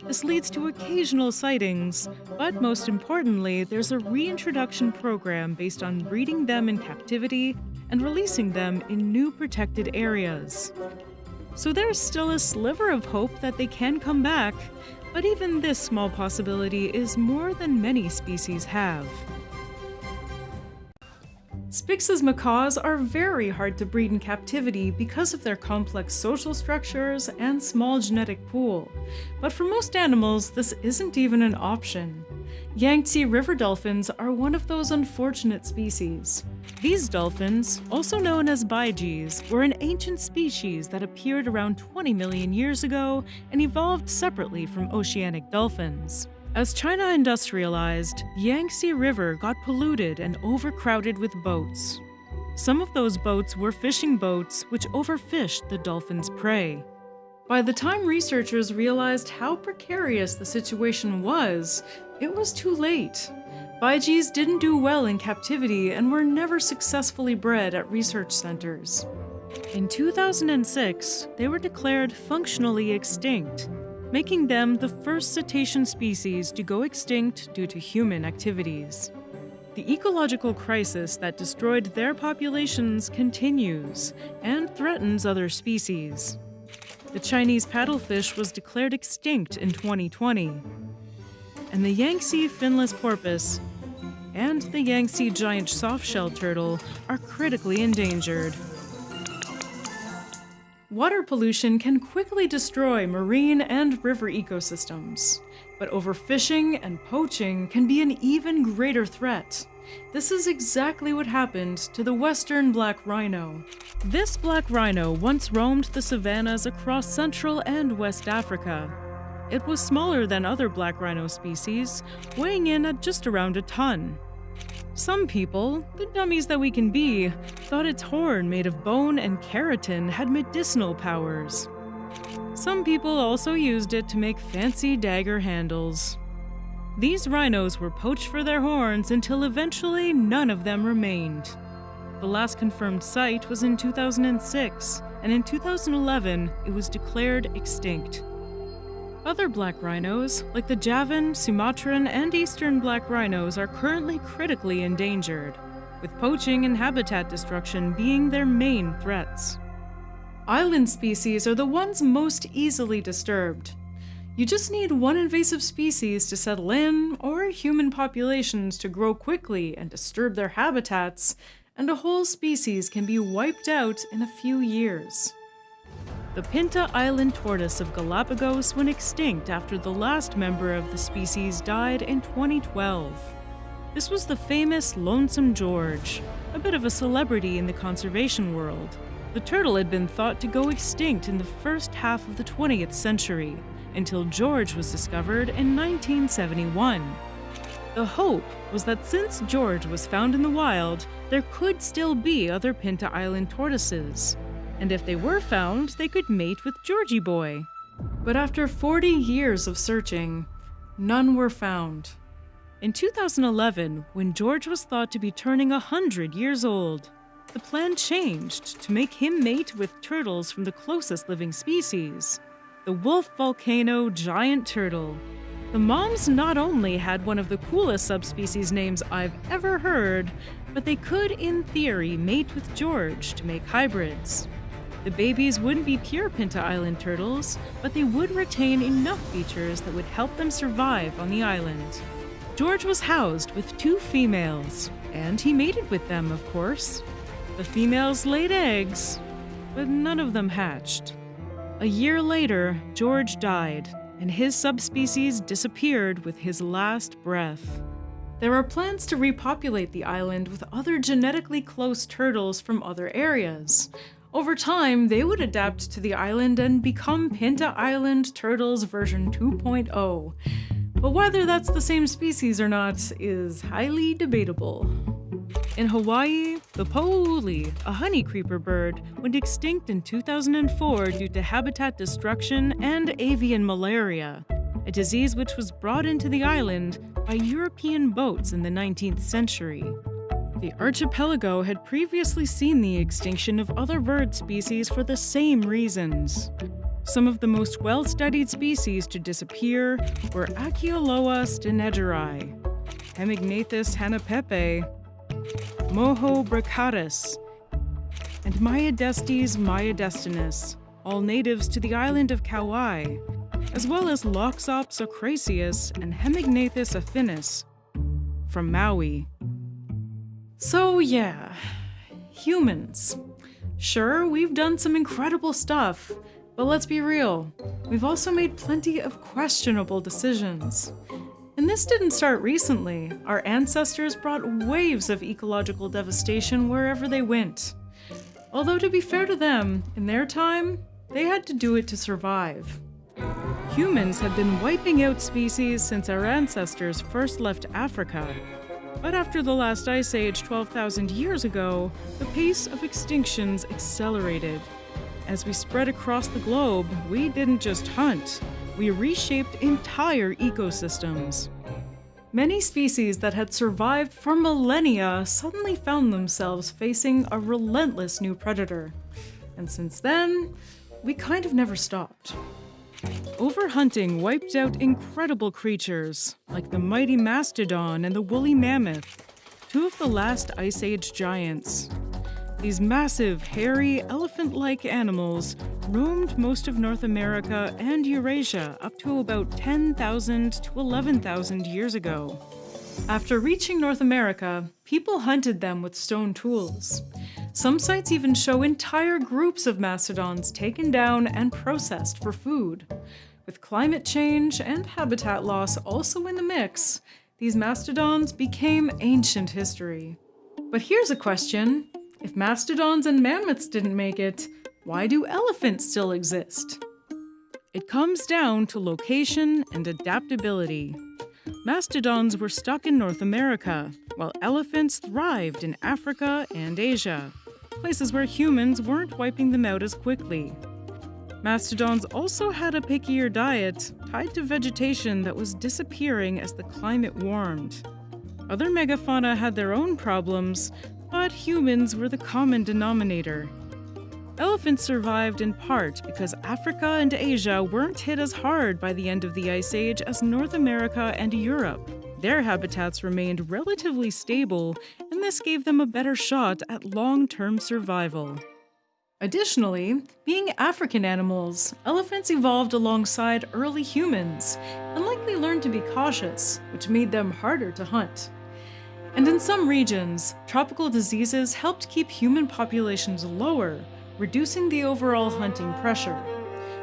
This leads to occasional sightings, but most importantly, there's a reintroduction program based on breeding them in captivity and releasing them in new protected areas. So there's still a sliver of hope that they can come back, but even this small possibility is more than many species have. Spix's macaws are very hard to breed in captivity because of their complex social structures and small genetic pool. But for most animals, this isn't even an option. Yangtze river dolphins are one of those unfortunate species. These dolphins, also known as baigees, were an ancient species that appeared around 20 million years ago and evolved separately from oceanic dolphins. As China industrialized, the Yangtze River got polluted and overcrowded with boats. Some of those boats were fishing boats, which overfished the dolphins' prey. By the time researchers realized how precarious the situation was, it was too late. Baigees didn't do well in captivity and were never successfully bred at research centers. In 2006, they were declared functionally extinct, making them the first cetacean species to go extinct due to human activities. The ecological crisis that destroyed their populations continues and threatens other species. The Chinese paddlefish was declared extinct in 2020, and the Yangtze finless porpoise and the Yangtze giant softshell turtle are critically endangered. Water pollution can quickly destroy marine and river ecosystems, but overfishing and poaching can be an even greater threat. This is exactly what happened to the western black rhino. This black rhino once roamed the savannas across Central and West Africa. It was smaller than other black rhino species, weighing in at just around a ton. Some people, the dummies that we can be, thought its horn made of bone and keratin had medicinal powers. Some people also used it to make fancy dagger handles. These rhinos were poached for their horns until eventually none of them remained. The last confirmed site was in 2006, and in 2011 it was declared extinct. Other black rhinos, like the Javan, Sumatran, and eastern black rhinos, are currently critically endangered, with poaching and habitat destruction being their main threats. Island species are the ones most easily disturbed. You just need one invasive species to settle in, or human populations to grow quickly and disturb their habitats, and a whole species can be wiped out in a few years. The Pinta Island tortoise of Galapagos went extinct after the last member of the species died in 2012. This was the famous Lonesome George, a bit of a celebrity in the conservation world. The turtle had been thought to go extinct in the first half of the 20th century, until George was discovered in 1971. The hope was that since George was found in the wild, there could still be other Pinta Island tortoises. And if they were found, they could mate with Georgie Boy. But after 40 years of searching, none were found. In 2011, when George was thought to be turning 100 years old, the plan changed to make him mate with turtles from the closest living species, the wolf volcano giant turtle. The moms not only had one of the coolest subspecies names I've ever heard, but they could, in theory, mate with George to make hybrids. The babies wouldn't be pure Pinta Island turtles, but they would retain enough features that would help them survive on the island. George was housed with 2 females, and he mated with them, of course. The females laid eggs, but none of them hatched. A year later, George died, and his subspecies disappeared with his last breath. There are plans to repopulate the island with other genetically close turtles from other areas. Over time, they would adapt to the island and become Pinta Island Turtles version 2.0. But whether that's the same species or not is highly debatable. In Hawaii, the po'uli, a honey creeper bird, went extinct in 2004 due to habitat destruction and avian malaria, a disease which was brought into the island by European boats in the 19th century. The archipelago had previously seen the extinction of other bird species for the same reasons. Some of the most well-studied species to disappear were Achioloa stinegeri, Hemignathus hanapepe, Moho bricatus, and Myodestes myodestinus, all natives to the island of Kauai, as well as Loxops ocraceus and Hemignathus affinis from Maui. So yeah, humans. Sure, we've done some incredible stuff, but let's be real, we've also made plenty of questionable decisions. And this didn't start recently. Our ancestors brought waves of ecological devastation wherever they went. Although to be fair to them, in their time, they had to do it to survive. Humans have been wiping out species since our ancestors first left Africa. But after the last ice age 12,000 years ago, the pace of extinctions accelerated. As we spread across the globe, we didn't just hunt, we reshaped entire ecosystems. Many species that had survived for millennia suddenly found themselves facing a relentless new predator. And since then, we kind of never stopped. Overhunting wiped out incredible creatures, like the mighty mastodon and the woolly mammoth, 2 of the last Ice Age giants. These massive, hairy, elephant-like animals roamed most of North America and Eurasia up to about 10,000 to 11,000 years ago. After reaching North America, people hunted them with stone tools. Some sites even show entire groups of mastodons taken down and processed for food. With climate change and habitat loss also in the mix, these mastodons became ancient history. But here's a question. If mastodons and mammoths didn't make it, why do elephants still exist? It comes down to location and adaptability. Mastodons were stuck in North America, while elephants thrived in Africa and Asia, places where humans weren't wiping them out as quickly. Mastodons also had a pickier diet tied to vegetation that was disappearing as the climate warmed. Other megafauna had their own problems, but humans were the common denominator. Elephants survived in part because Africa and Asia weren't hit as hard by the end of the Ice Age as North America and Europe. Their habitats remained relatively stable, and this gave them a better shot at long-term survival. Additionally, being African animals, elephants evolved alongside early humans and likely learned to be cautious, which made them harder to hunt. And in some regions, tropical diseases helped keep human populations lower, reducing the overall hunting pressure.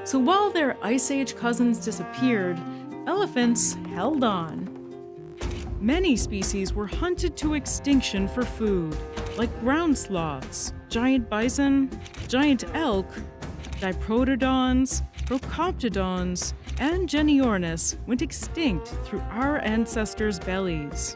So while their Ice Age cousins disappeared, elephants held on. Many species were hunted to extinction for food, like ground sloths, giant bison, giant elk, diprotodons, procoptodons, and Geniornis went extinct through our ancestors' bellies.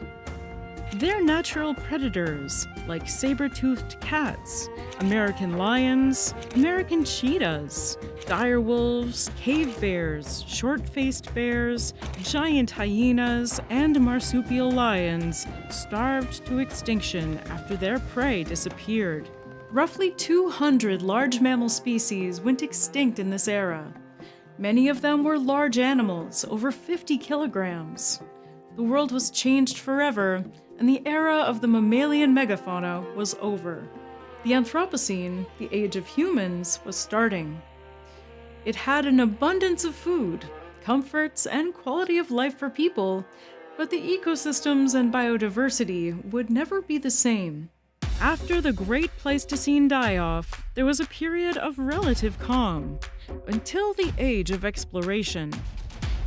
They're natural predators, like saber-toothed cats, American lions, American cheetahs, dire wolves, cave bears, short-faced bears, giant hyenas, and marsupial lions starved to extinction after their prey disappeared. Roughly 200 large mammal species went extinct in this era. Many of them were large animals, over 50 kilograms. The world was changed forever, and the era of the mammalian megafauna was over. The Anthropocene, the age of humans, was starting. It had an abundance of food, comforts, and quality of life for people, but the ecosystems and biodiversity would never be the same. After the Great Pleistocene die-off, there was a period of relative calm, until the age of exploration.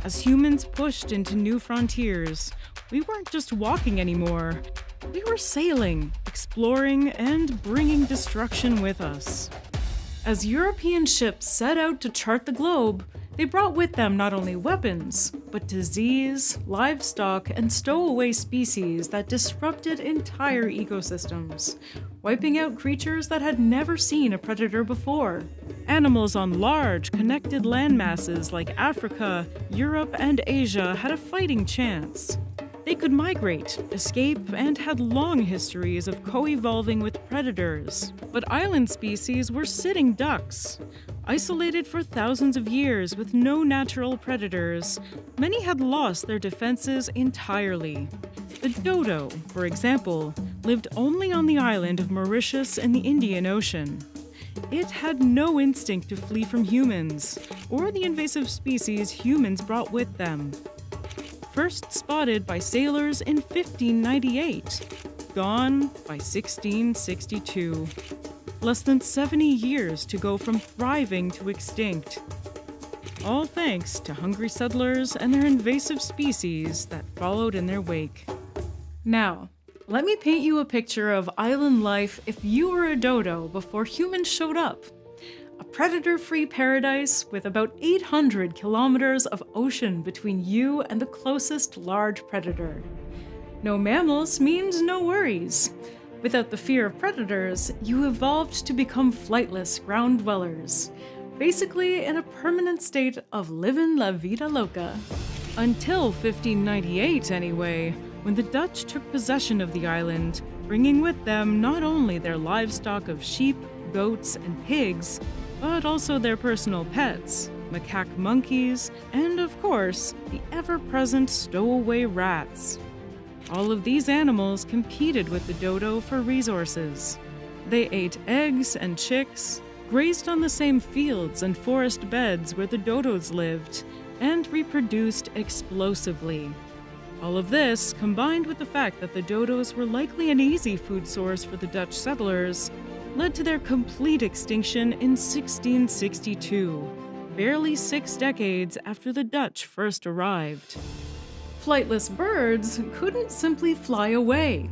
As humans pushed into new frontiers, we weren't just walking anymore. We were sailing, exploring, and bringing destruction with us. As European ships set out to chart the globe, they brought with them not only weapons, but disease, livestock, and stowaway species that disrupted entire ecosystems, wiping out creatures that had never seen a predator before. Animals on large, connected landmasses like Africa, Europe, and Asia had a fighting chance. They could migrate, escape, and had long histories of co-evolving with predators. But island species were sitting ducks. Isolated for thousands of years with no natural predators, many had lost their defenses entirely. The dodo, for example, lived only on the island of Mauritius in the Indian Ocean. It had no instinct to flee from humans, or the invasive species humans brought with them. First spotted by sailors in 1598, gone by 1662. Less than 70 years to go from thriving to extinct. All thanks to hungry settlers and their invasive species that followed in their wake. Now, let me paint you a picture of island life if you were a dodo before humans showed up. A predator-free paradise with about 800 kilometers of ocean between you and the closest large predator. No mammals means no worries. Without the fear of predators, you evolved to become flightless ground dwellers, basically in a permanent state of livin' la vida loca. Until 1598 anyway, when the Dutch took possession of the island, bringing with them not only their livestock of sheep, goats, and pigs, but also their personal pets, macaque monkeys, and of course, the ever-present stowaway rats. All of these animals competed with the dodo for resources. They ate eggs and chicks, grazed on the same fields and forest beds where the dodos lived, and reproduced explosively. All of this, combined with the fact that the dodos were likely an easy food source for the Dutch settlers, led to their complete extinction in 1662, barely 6 decades after the Dutch first arrived. Flightless birds couldn't simply fly away.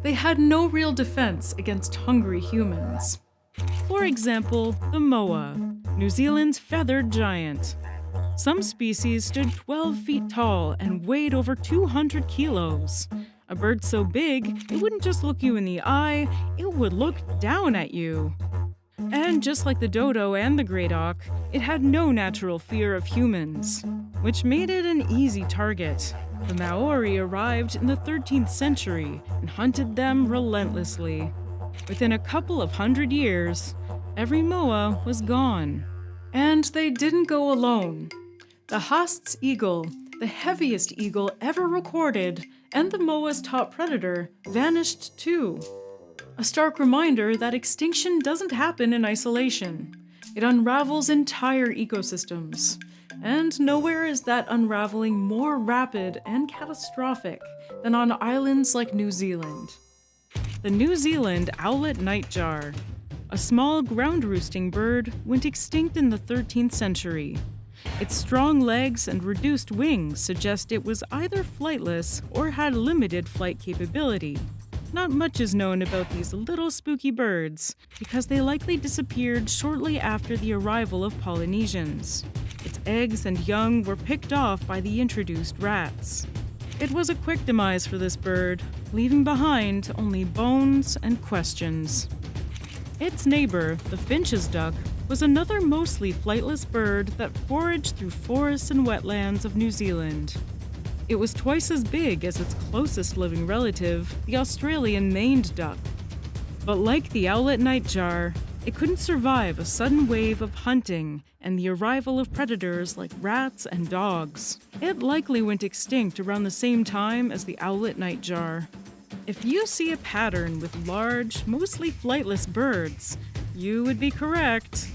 They had no real defense against hungry humans. For example, the moa, New Zealand's feathered giant. Some species stood 12 feet tall and weighed over 200 kilos. A bird so big, it wouldn't just look you in the eye, it would look down at you. And just like the dodo and the great auk, it had no natural fear of humans, which made it an easy target. The Maori arrived in the 13th century and hunted them relentlessly. Within a couple of 100 years, every moa was gone. And they didn't go alone. The Haast's eagle, the heaviest eagle ever recorded, and the moa's top predator, vanished too. A stark reminder that extinction doesn't happen in isolation. It unravels entire ecosystems. And nowhere is that unraveling more rapid and catastrophic than on islands like New Zealand. The New Zealand owlet nightjar, a small ground-roosting bird, went extinct in the 13th century. Its strong legs and reduced wings suggest it was either flightless or had limited flight capability. Not much is known about these little spooky birds, because they likely disappeared shortly after the arrival of Polynesians. Its eggs and young were picked off by the introduced rats. It was a quick demise for this bird, leaving behind only bones and questions. Its neighbor, the finch's duck, was another mostly flightless bird that foraged through forests and wetlands of New Zealand. It was twice as big as its closest living relative, the Australian maned duck. But like the owlet nightjar, it couldn't survive a sudden wave of hunting and the arrival of predators like rats and dogs. It likely went extinct around the same time as the owlet nightjar. If you see a pattern with large, mostly flightless birds, you would be correct.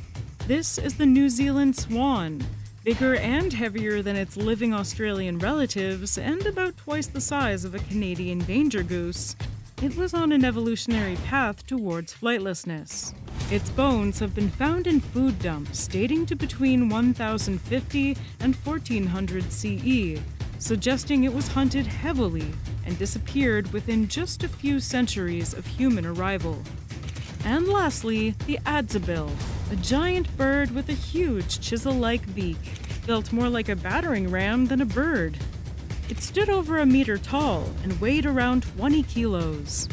This is the New Zealand swan, bigger and heavier than its living Australian relatives and about twice the size of a Canadian danger goose. It was on an evolutionary path towards flightlessness. Its bones have been found in food dumps dating to between 1050 and 1400 CE, suggesting it was hunted heavily and disappeared within just a few centuries of human arrival. And lastly, the adzabil, a giant bird with a huge chisel-like beak, built more like a battering ram than a bird. It stood over a meter tall and weighed around 20 kilos.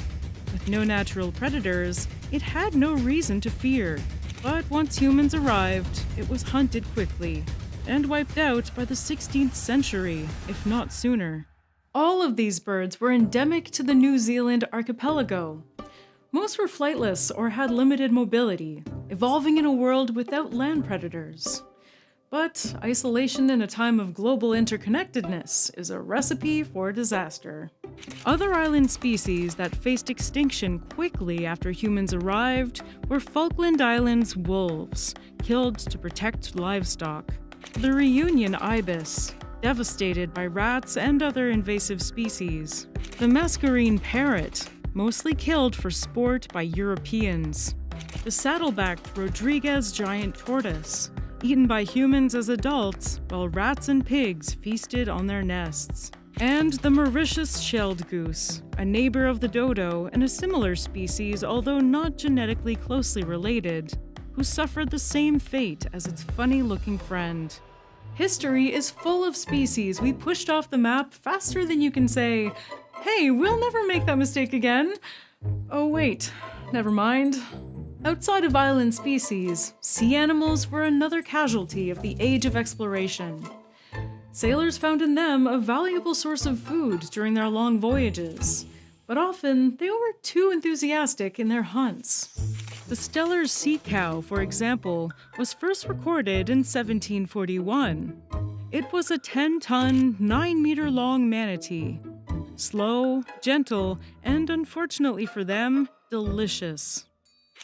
With no natural predators, it had no reason to fear. But once humans arrived, it was hunted quickly and wiped out by the 16th century, if not sooner. All of these birds were endemic to the New Zealand archipelago. Most were flightless or had limited mobility, evolving in a world without land predators. But isolation in a time of global interconnectedness is a recipe for disaster. Other island species that faced extinction quickly after humans arrived were Falkland Islands wolves, killed to protect livestock. The Reunion ibis, devastated by rats and other invasive species. The Mascarene parrot, mostly killed for sport by Europeans. The saddlebacked Rodriguez giant tortoise, eaten by humans as adults while rats and pigs feasted on their nests. And the Mauritius shelled goose, a neighbor of the dodo and a similar species although not genetically closely related, who suffered the same fate as its funny-looking friend. History is full of species we pushed off the map faster than you can say, "Hey, we'll never make that mistake again." Oh wait, never mind. Outside of island species, sea animals were another casualty of the age of exploration. Sailors found in them a valuable source of food during their long voyages, but often they were too enthusiastic in their hunts. The Steller's sea cow, for example, was first recorded in 1741. It was a 10-ton, 9-meter-long manatee. Slow, gentle, and unfortunately for them, delicious.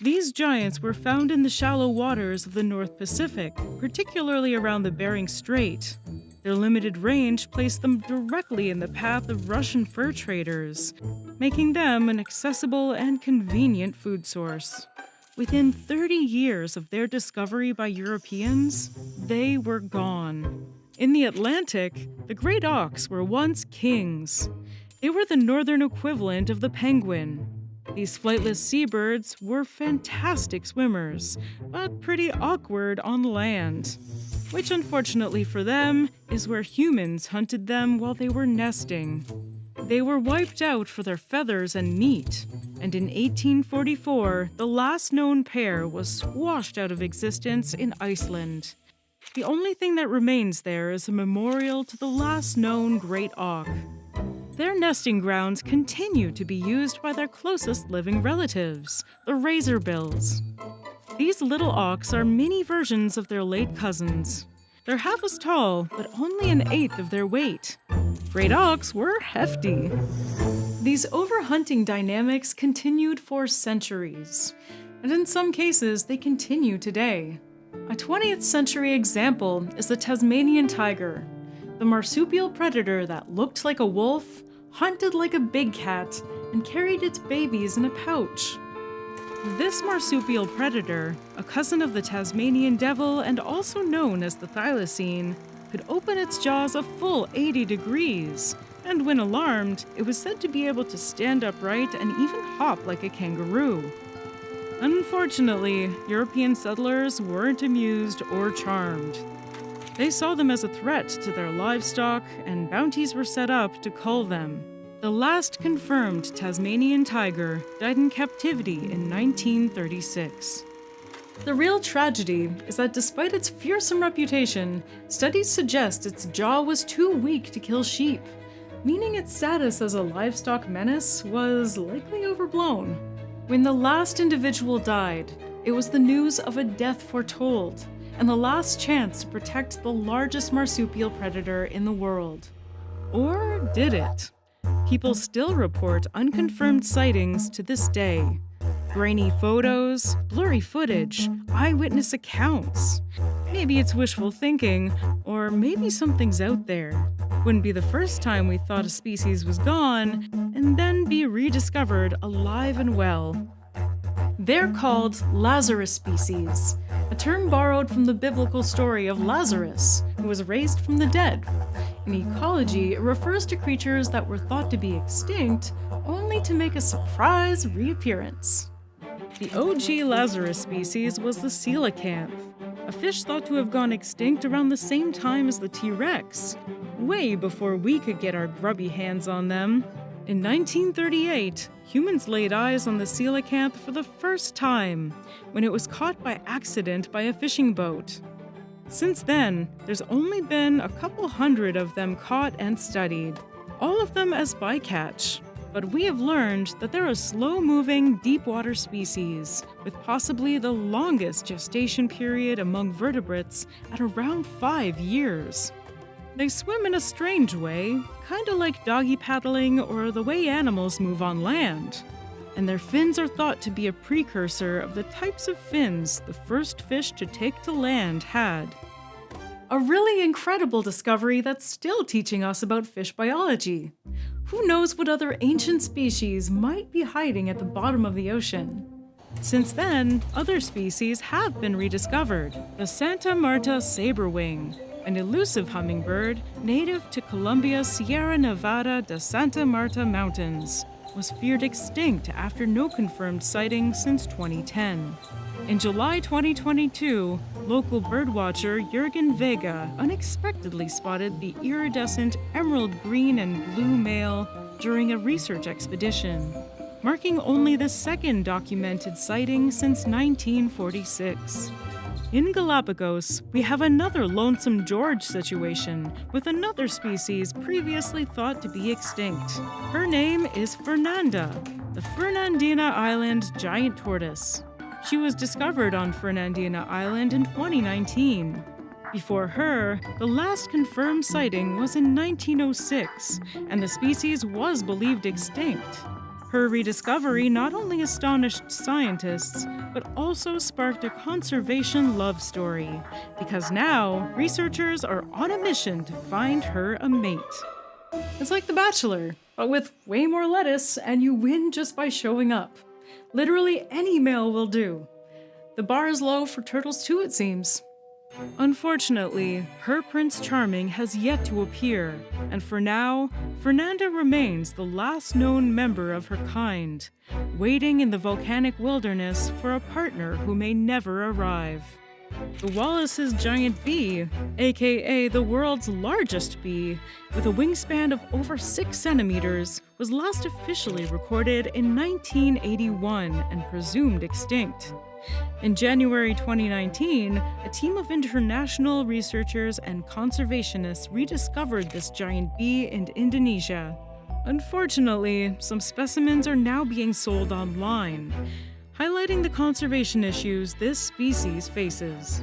These giants were found in the shallow waters of the North Pacific, particularly around the Bering Strait. Their limited range placed them directly in the path of Russian fur traders, making them an accessible and convenient food source. Within 30 years of their discovery by Europeans, they were gone. In the Atlantic, the great auks were once kings. They were the northern equivalent of the penguin. These flightless seabirds were fantastic swimmers, but pretty awkward on land, which unfortunately for them is where humans hunted them while they were nesting. They were wiped out for their feathers and meat, and in 1844, the last known pair was squashed out of existence in Iceland. The only thing that remains there is a memorial to the last known great auk. Their nesting grounds continue to be used by their closest living relatives, the razorbills. These little auks are mini versions of their late cousins. They're half as tall, but only an eighth of their weight. Great auks were hefty. These overhunting dynamics continued for centuries, and in some cases, they continue today. A 20th century example is the Tasmanian tiger, the marsupial predator that looked like a wolf, hunted like a big cat, and carried its babies in a pouch. This marsupial predator, a cousin of the Tasmanian devil and also known as the thylacine, could open its jaws a full 80 degrees, and when alarmed, it was said to be able to stand upright and even hop like a kangaroo. Unfortunately, European settlers weren't amused or charmed. They saw them as a threat to their livestock, and bounties were set up to cull them. The last confirmed Tasmanian tiger died in captivity in 1936. The real tragedy is that despite its fearsome reputation, studies suggest its jaw was too weak to kill sheep, meaning its status as a livestock menace was likely overblown. When the last individual died, it was the news of a death foretold, and the last chance to protect the largest marsupial predator in the world. Or did it? People still report unconfirmed sightings to this day. Grainy photos, blurry footage, eyewitness accounts. Maybe it's wishful thinking, or maybe something's out there. Wouldn't be the first time we thought a species was gone, and then be rediscovered alive and well. They're called Lazarus species, a term borrowed from the biblical story of Lazarus, who was raised from the dead. In ecology, it refers to creatures that were thought to be extinct, only to make a surprise reappearance. The OG Lazarus species was the coelacanth, a fish thought to have gone extinct around the same time as the T-Rex, way before we could get our grubby hands on them. In 1938, humans laid eyes on the coelacanth for the first time, when it was caught by accident by a fishing boat. Since then, there's only been a couple hundred of them caught and studied, all of them as bycatch. But we have learned that they're a slow-moving, deep-water species, with possibly the longest gestation period among vertebrates at around 5 years. They swim in a strange way, kinda like doggy paddling or the way animals move on land. And their fins are thought to be a precursor of the types of fins the first fish to take to land had. A really incredible discovery that's still teaching us about fish biology. Who knows what other ancient species might be hiding at the bottom of the ocean? Since then, other species have been rediscovered. The Santa Marta saberwing, an elusive hummingbird native to Colombia's Sierra Nevada de Santa Marta Mountains, was feared extinct after no confirmed sighting since 2010. In July 2022, local birdwatcher Jürgen Vega unexpectedly spotted the iridescent emerald green and blue male during a research expedition, marking only the second documented sighting since 1946. In Galapagos, we have another Lonesome George situation with another species previously thought to be extinct. Her name is Fernanda, the Fernandina Island giant tortoise. She was discovered on Fernandina Island in 2019. Before her, the last confirmed sighting was in 1906, and the species was believed extinct. Her rediscovery not only astonished scientists, but also sparked a conservation love story, because now researchers are on a mission to find her a mate. It's like The Bachelor, but with way more lettuce, and you win just by showing up. Literally any male will do. The bar is low for turtles too, it seems. Unfortunately, her Prince Charming has yet to appear, and for now, Fernanda remains the last known member of her kind, waiting in the volcanic wilderness for a partner who may never arrive. The Wallace's giant bee, aka the world's largest bee, with a wingspan of over 6 centimeters, was last officially recorded in 1981 and presumed extinct. In January 2019, a team of international researchers and conservationists rediscovered this giant bee in Indonesia. Unfortunately, some specimens are now being sold online, highlighting the conservation issues this species faces.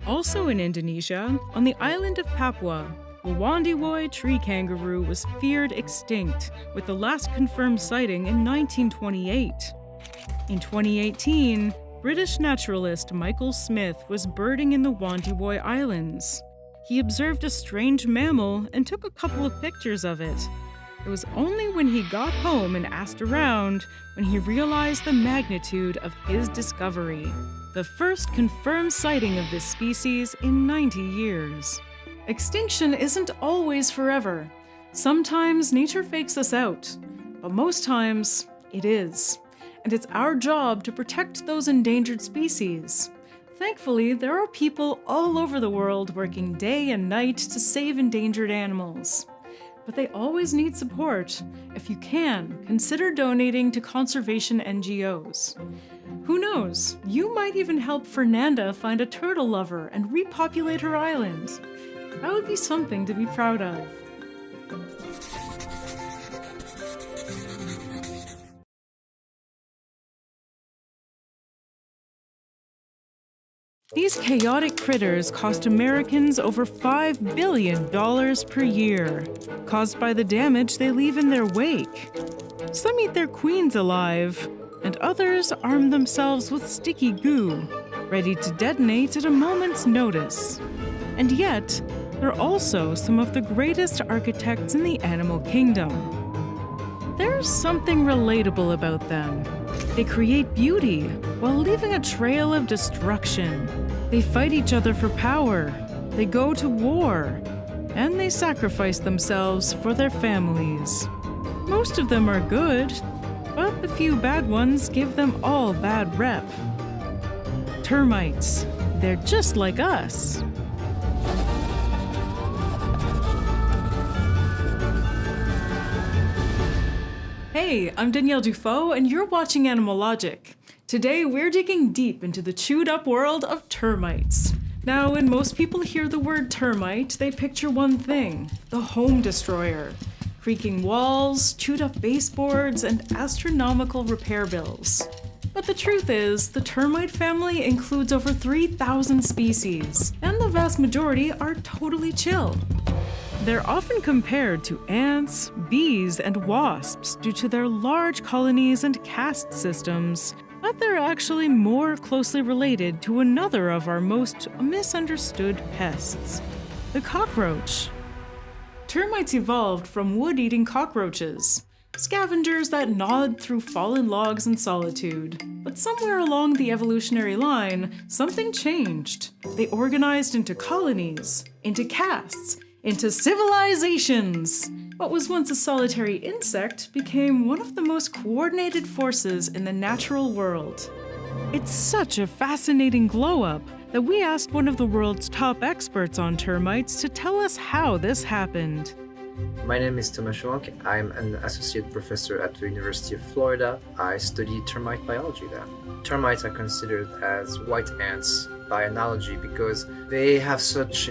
Also in Indonesia, on the island of Papua, the Wandiwoy tree kangaroo was feared extinct, with the last confirmed sighting in 1928. In 2018, British naturalist Michael Smith was birding in the Wandiwoy Islands. He observed a strange mammal and took a couple of pictures of it. It was only when he got home and asked around when he realized the magnitude of his discovery. The first confirmed sighting of this species in 90 years. Extinction isn't always forever. Sometimes nature fakes us out, but most times it is. And it's our job to protect those endangered species. Thankfully, there are people all over the world working day and night to save endangered animals. But they always need support. If you can, consider donating to conservation NGOs. Who knows, you might even help Fernanda find a turtle lover and repopulate her island. That would be something to be proud of. These chaotic critters cost Americans over $5 billion per year, caused by the damage they leave in their wake. Some eat their queens alive, and others arm themselves with sticky goo, ready to detonate at a moment's notice. And yet, they're also some of the greatest architects in the animal kingdom. There's something relatable about them. They create beauty while leaving a trail of destruction. They fight each other for power. They go to war. And they sacrifice themselves for their families. Most of them are good, but the few bad ones give them all bad rep. Termites. They're just like us. Hey, I'm Danielle Dufault, and you're watching Animalogic. Today, we're digging deep into the chewed-up world of termites. Now, when most people hear the word termite, they picture one thing: the home destroyer. Creaking walls, chewed-up baseboards, and astronomical repair bills. But the truth is, the termite family includes over 3,000 species, and the vast majority are totally chill. They're often compared to ants, bees, and wasps due to their large colonies and caste systems, but they're actually more closely related to another of our most misunderstood pests, the cockroach. Termites evolved from wood-eating cockroaches, scavengers that gnawed through fallen logs in solitude. But somewhere along the evolutionary line, something changed. They organized into colonies, into castes, into civilizations. What was once a solitary insect became one of the most coordinated forces in the natural world. It's such a fascinating glow-up that we asked one of the world's top experts on termites to tell us how this happened. My name is Thomas Schwank. I'm an associate professor at the University of Florida. I study termite biology there. Termites are considered as white ants by analogy because they have such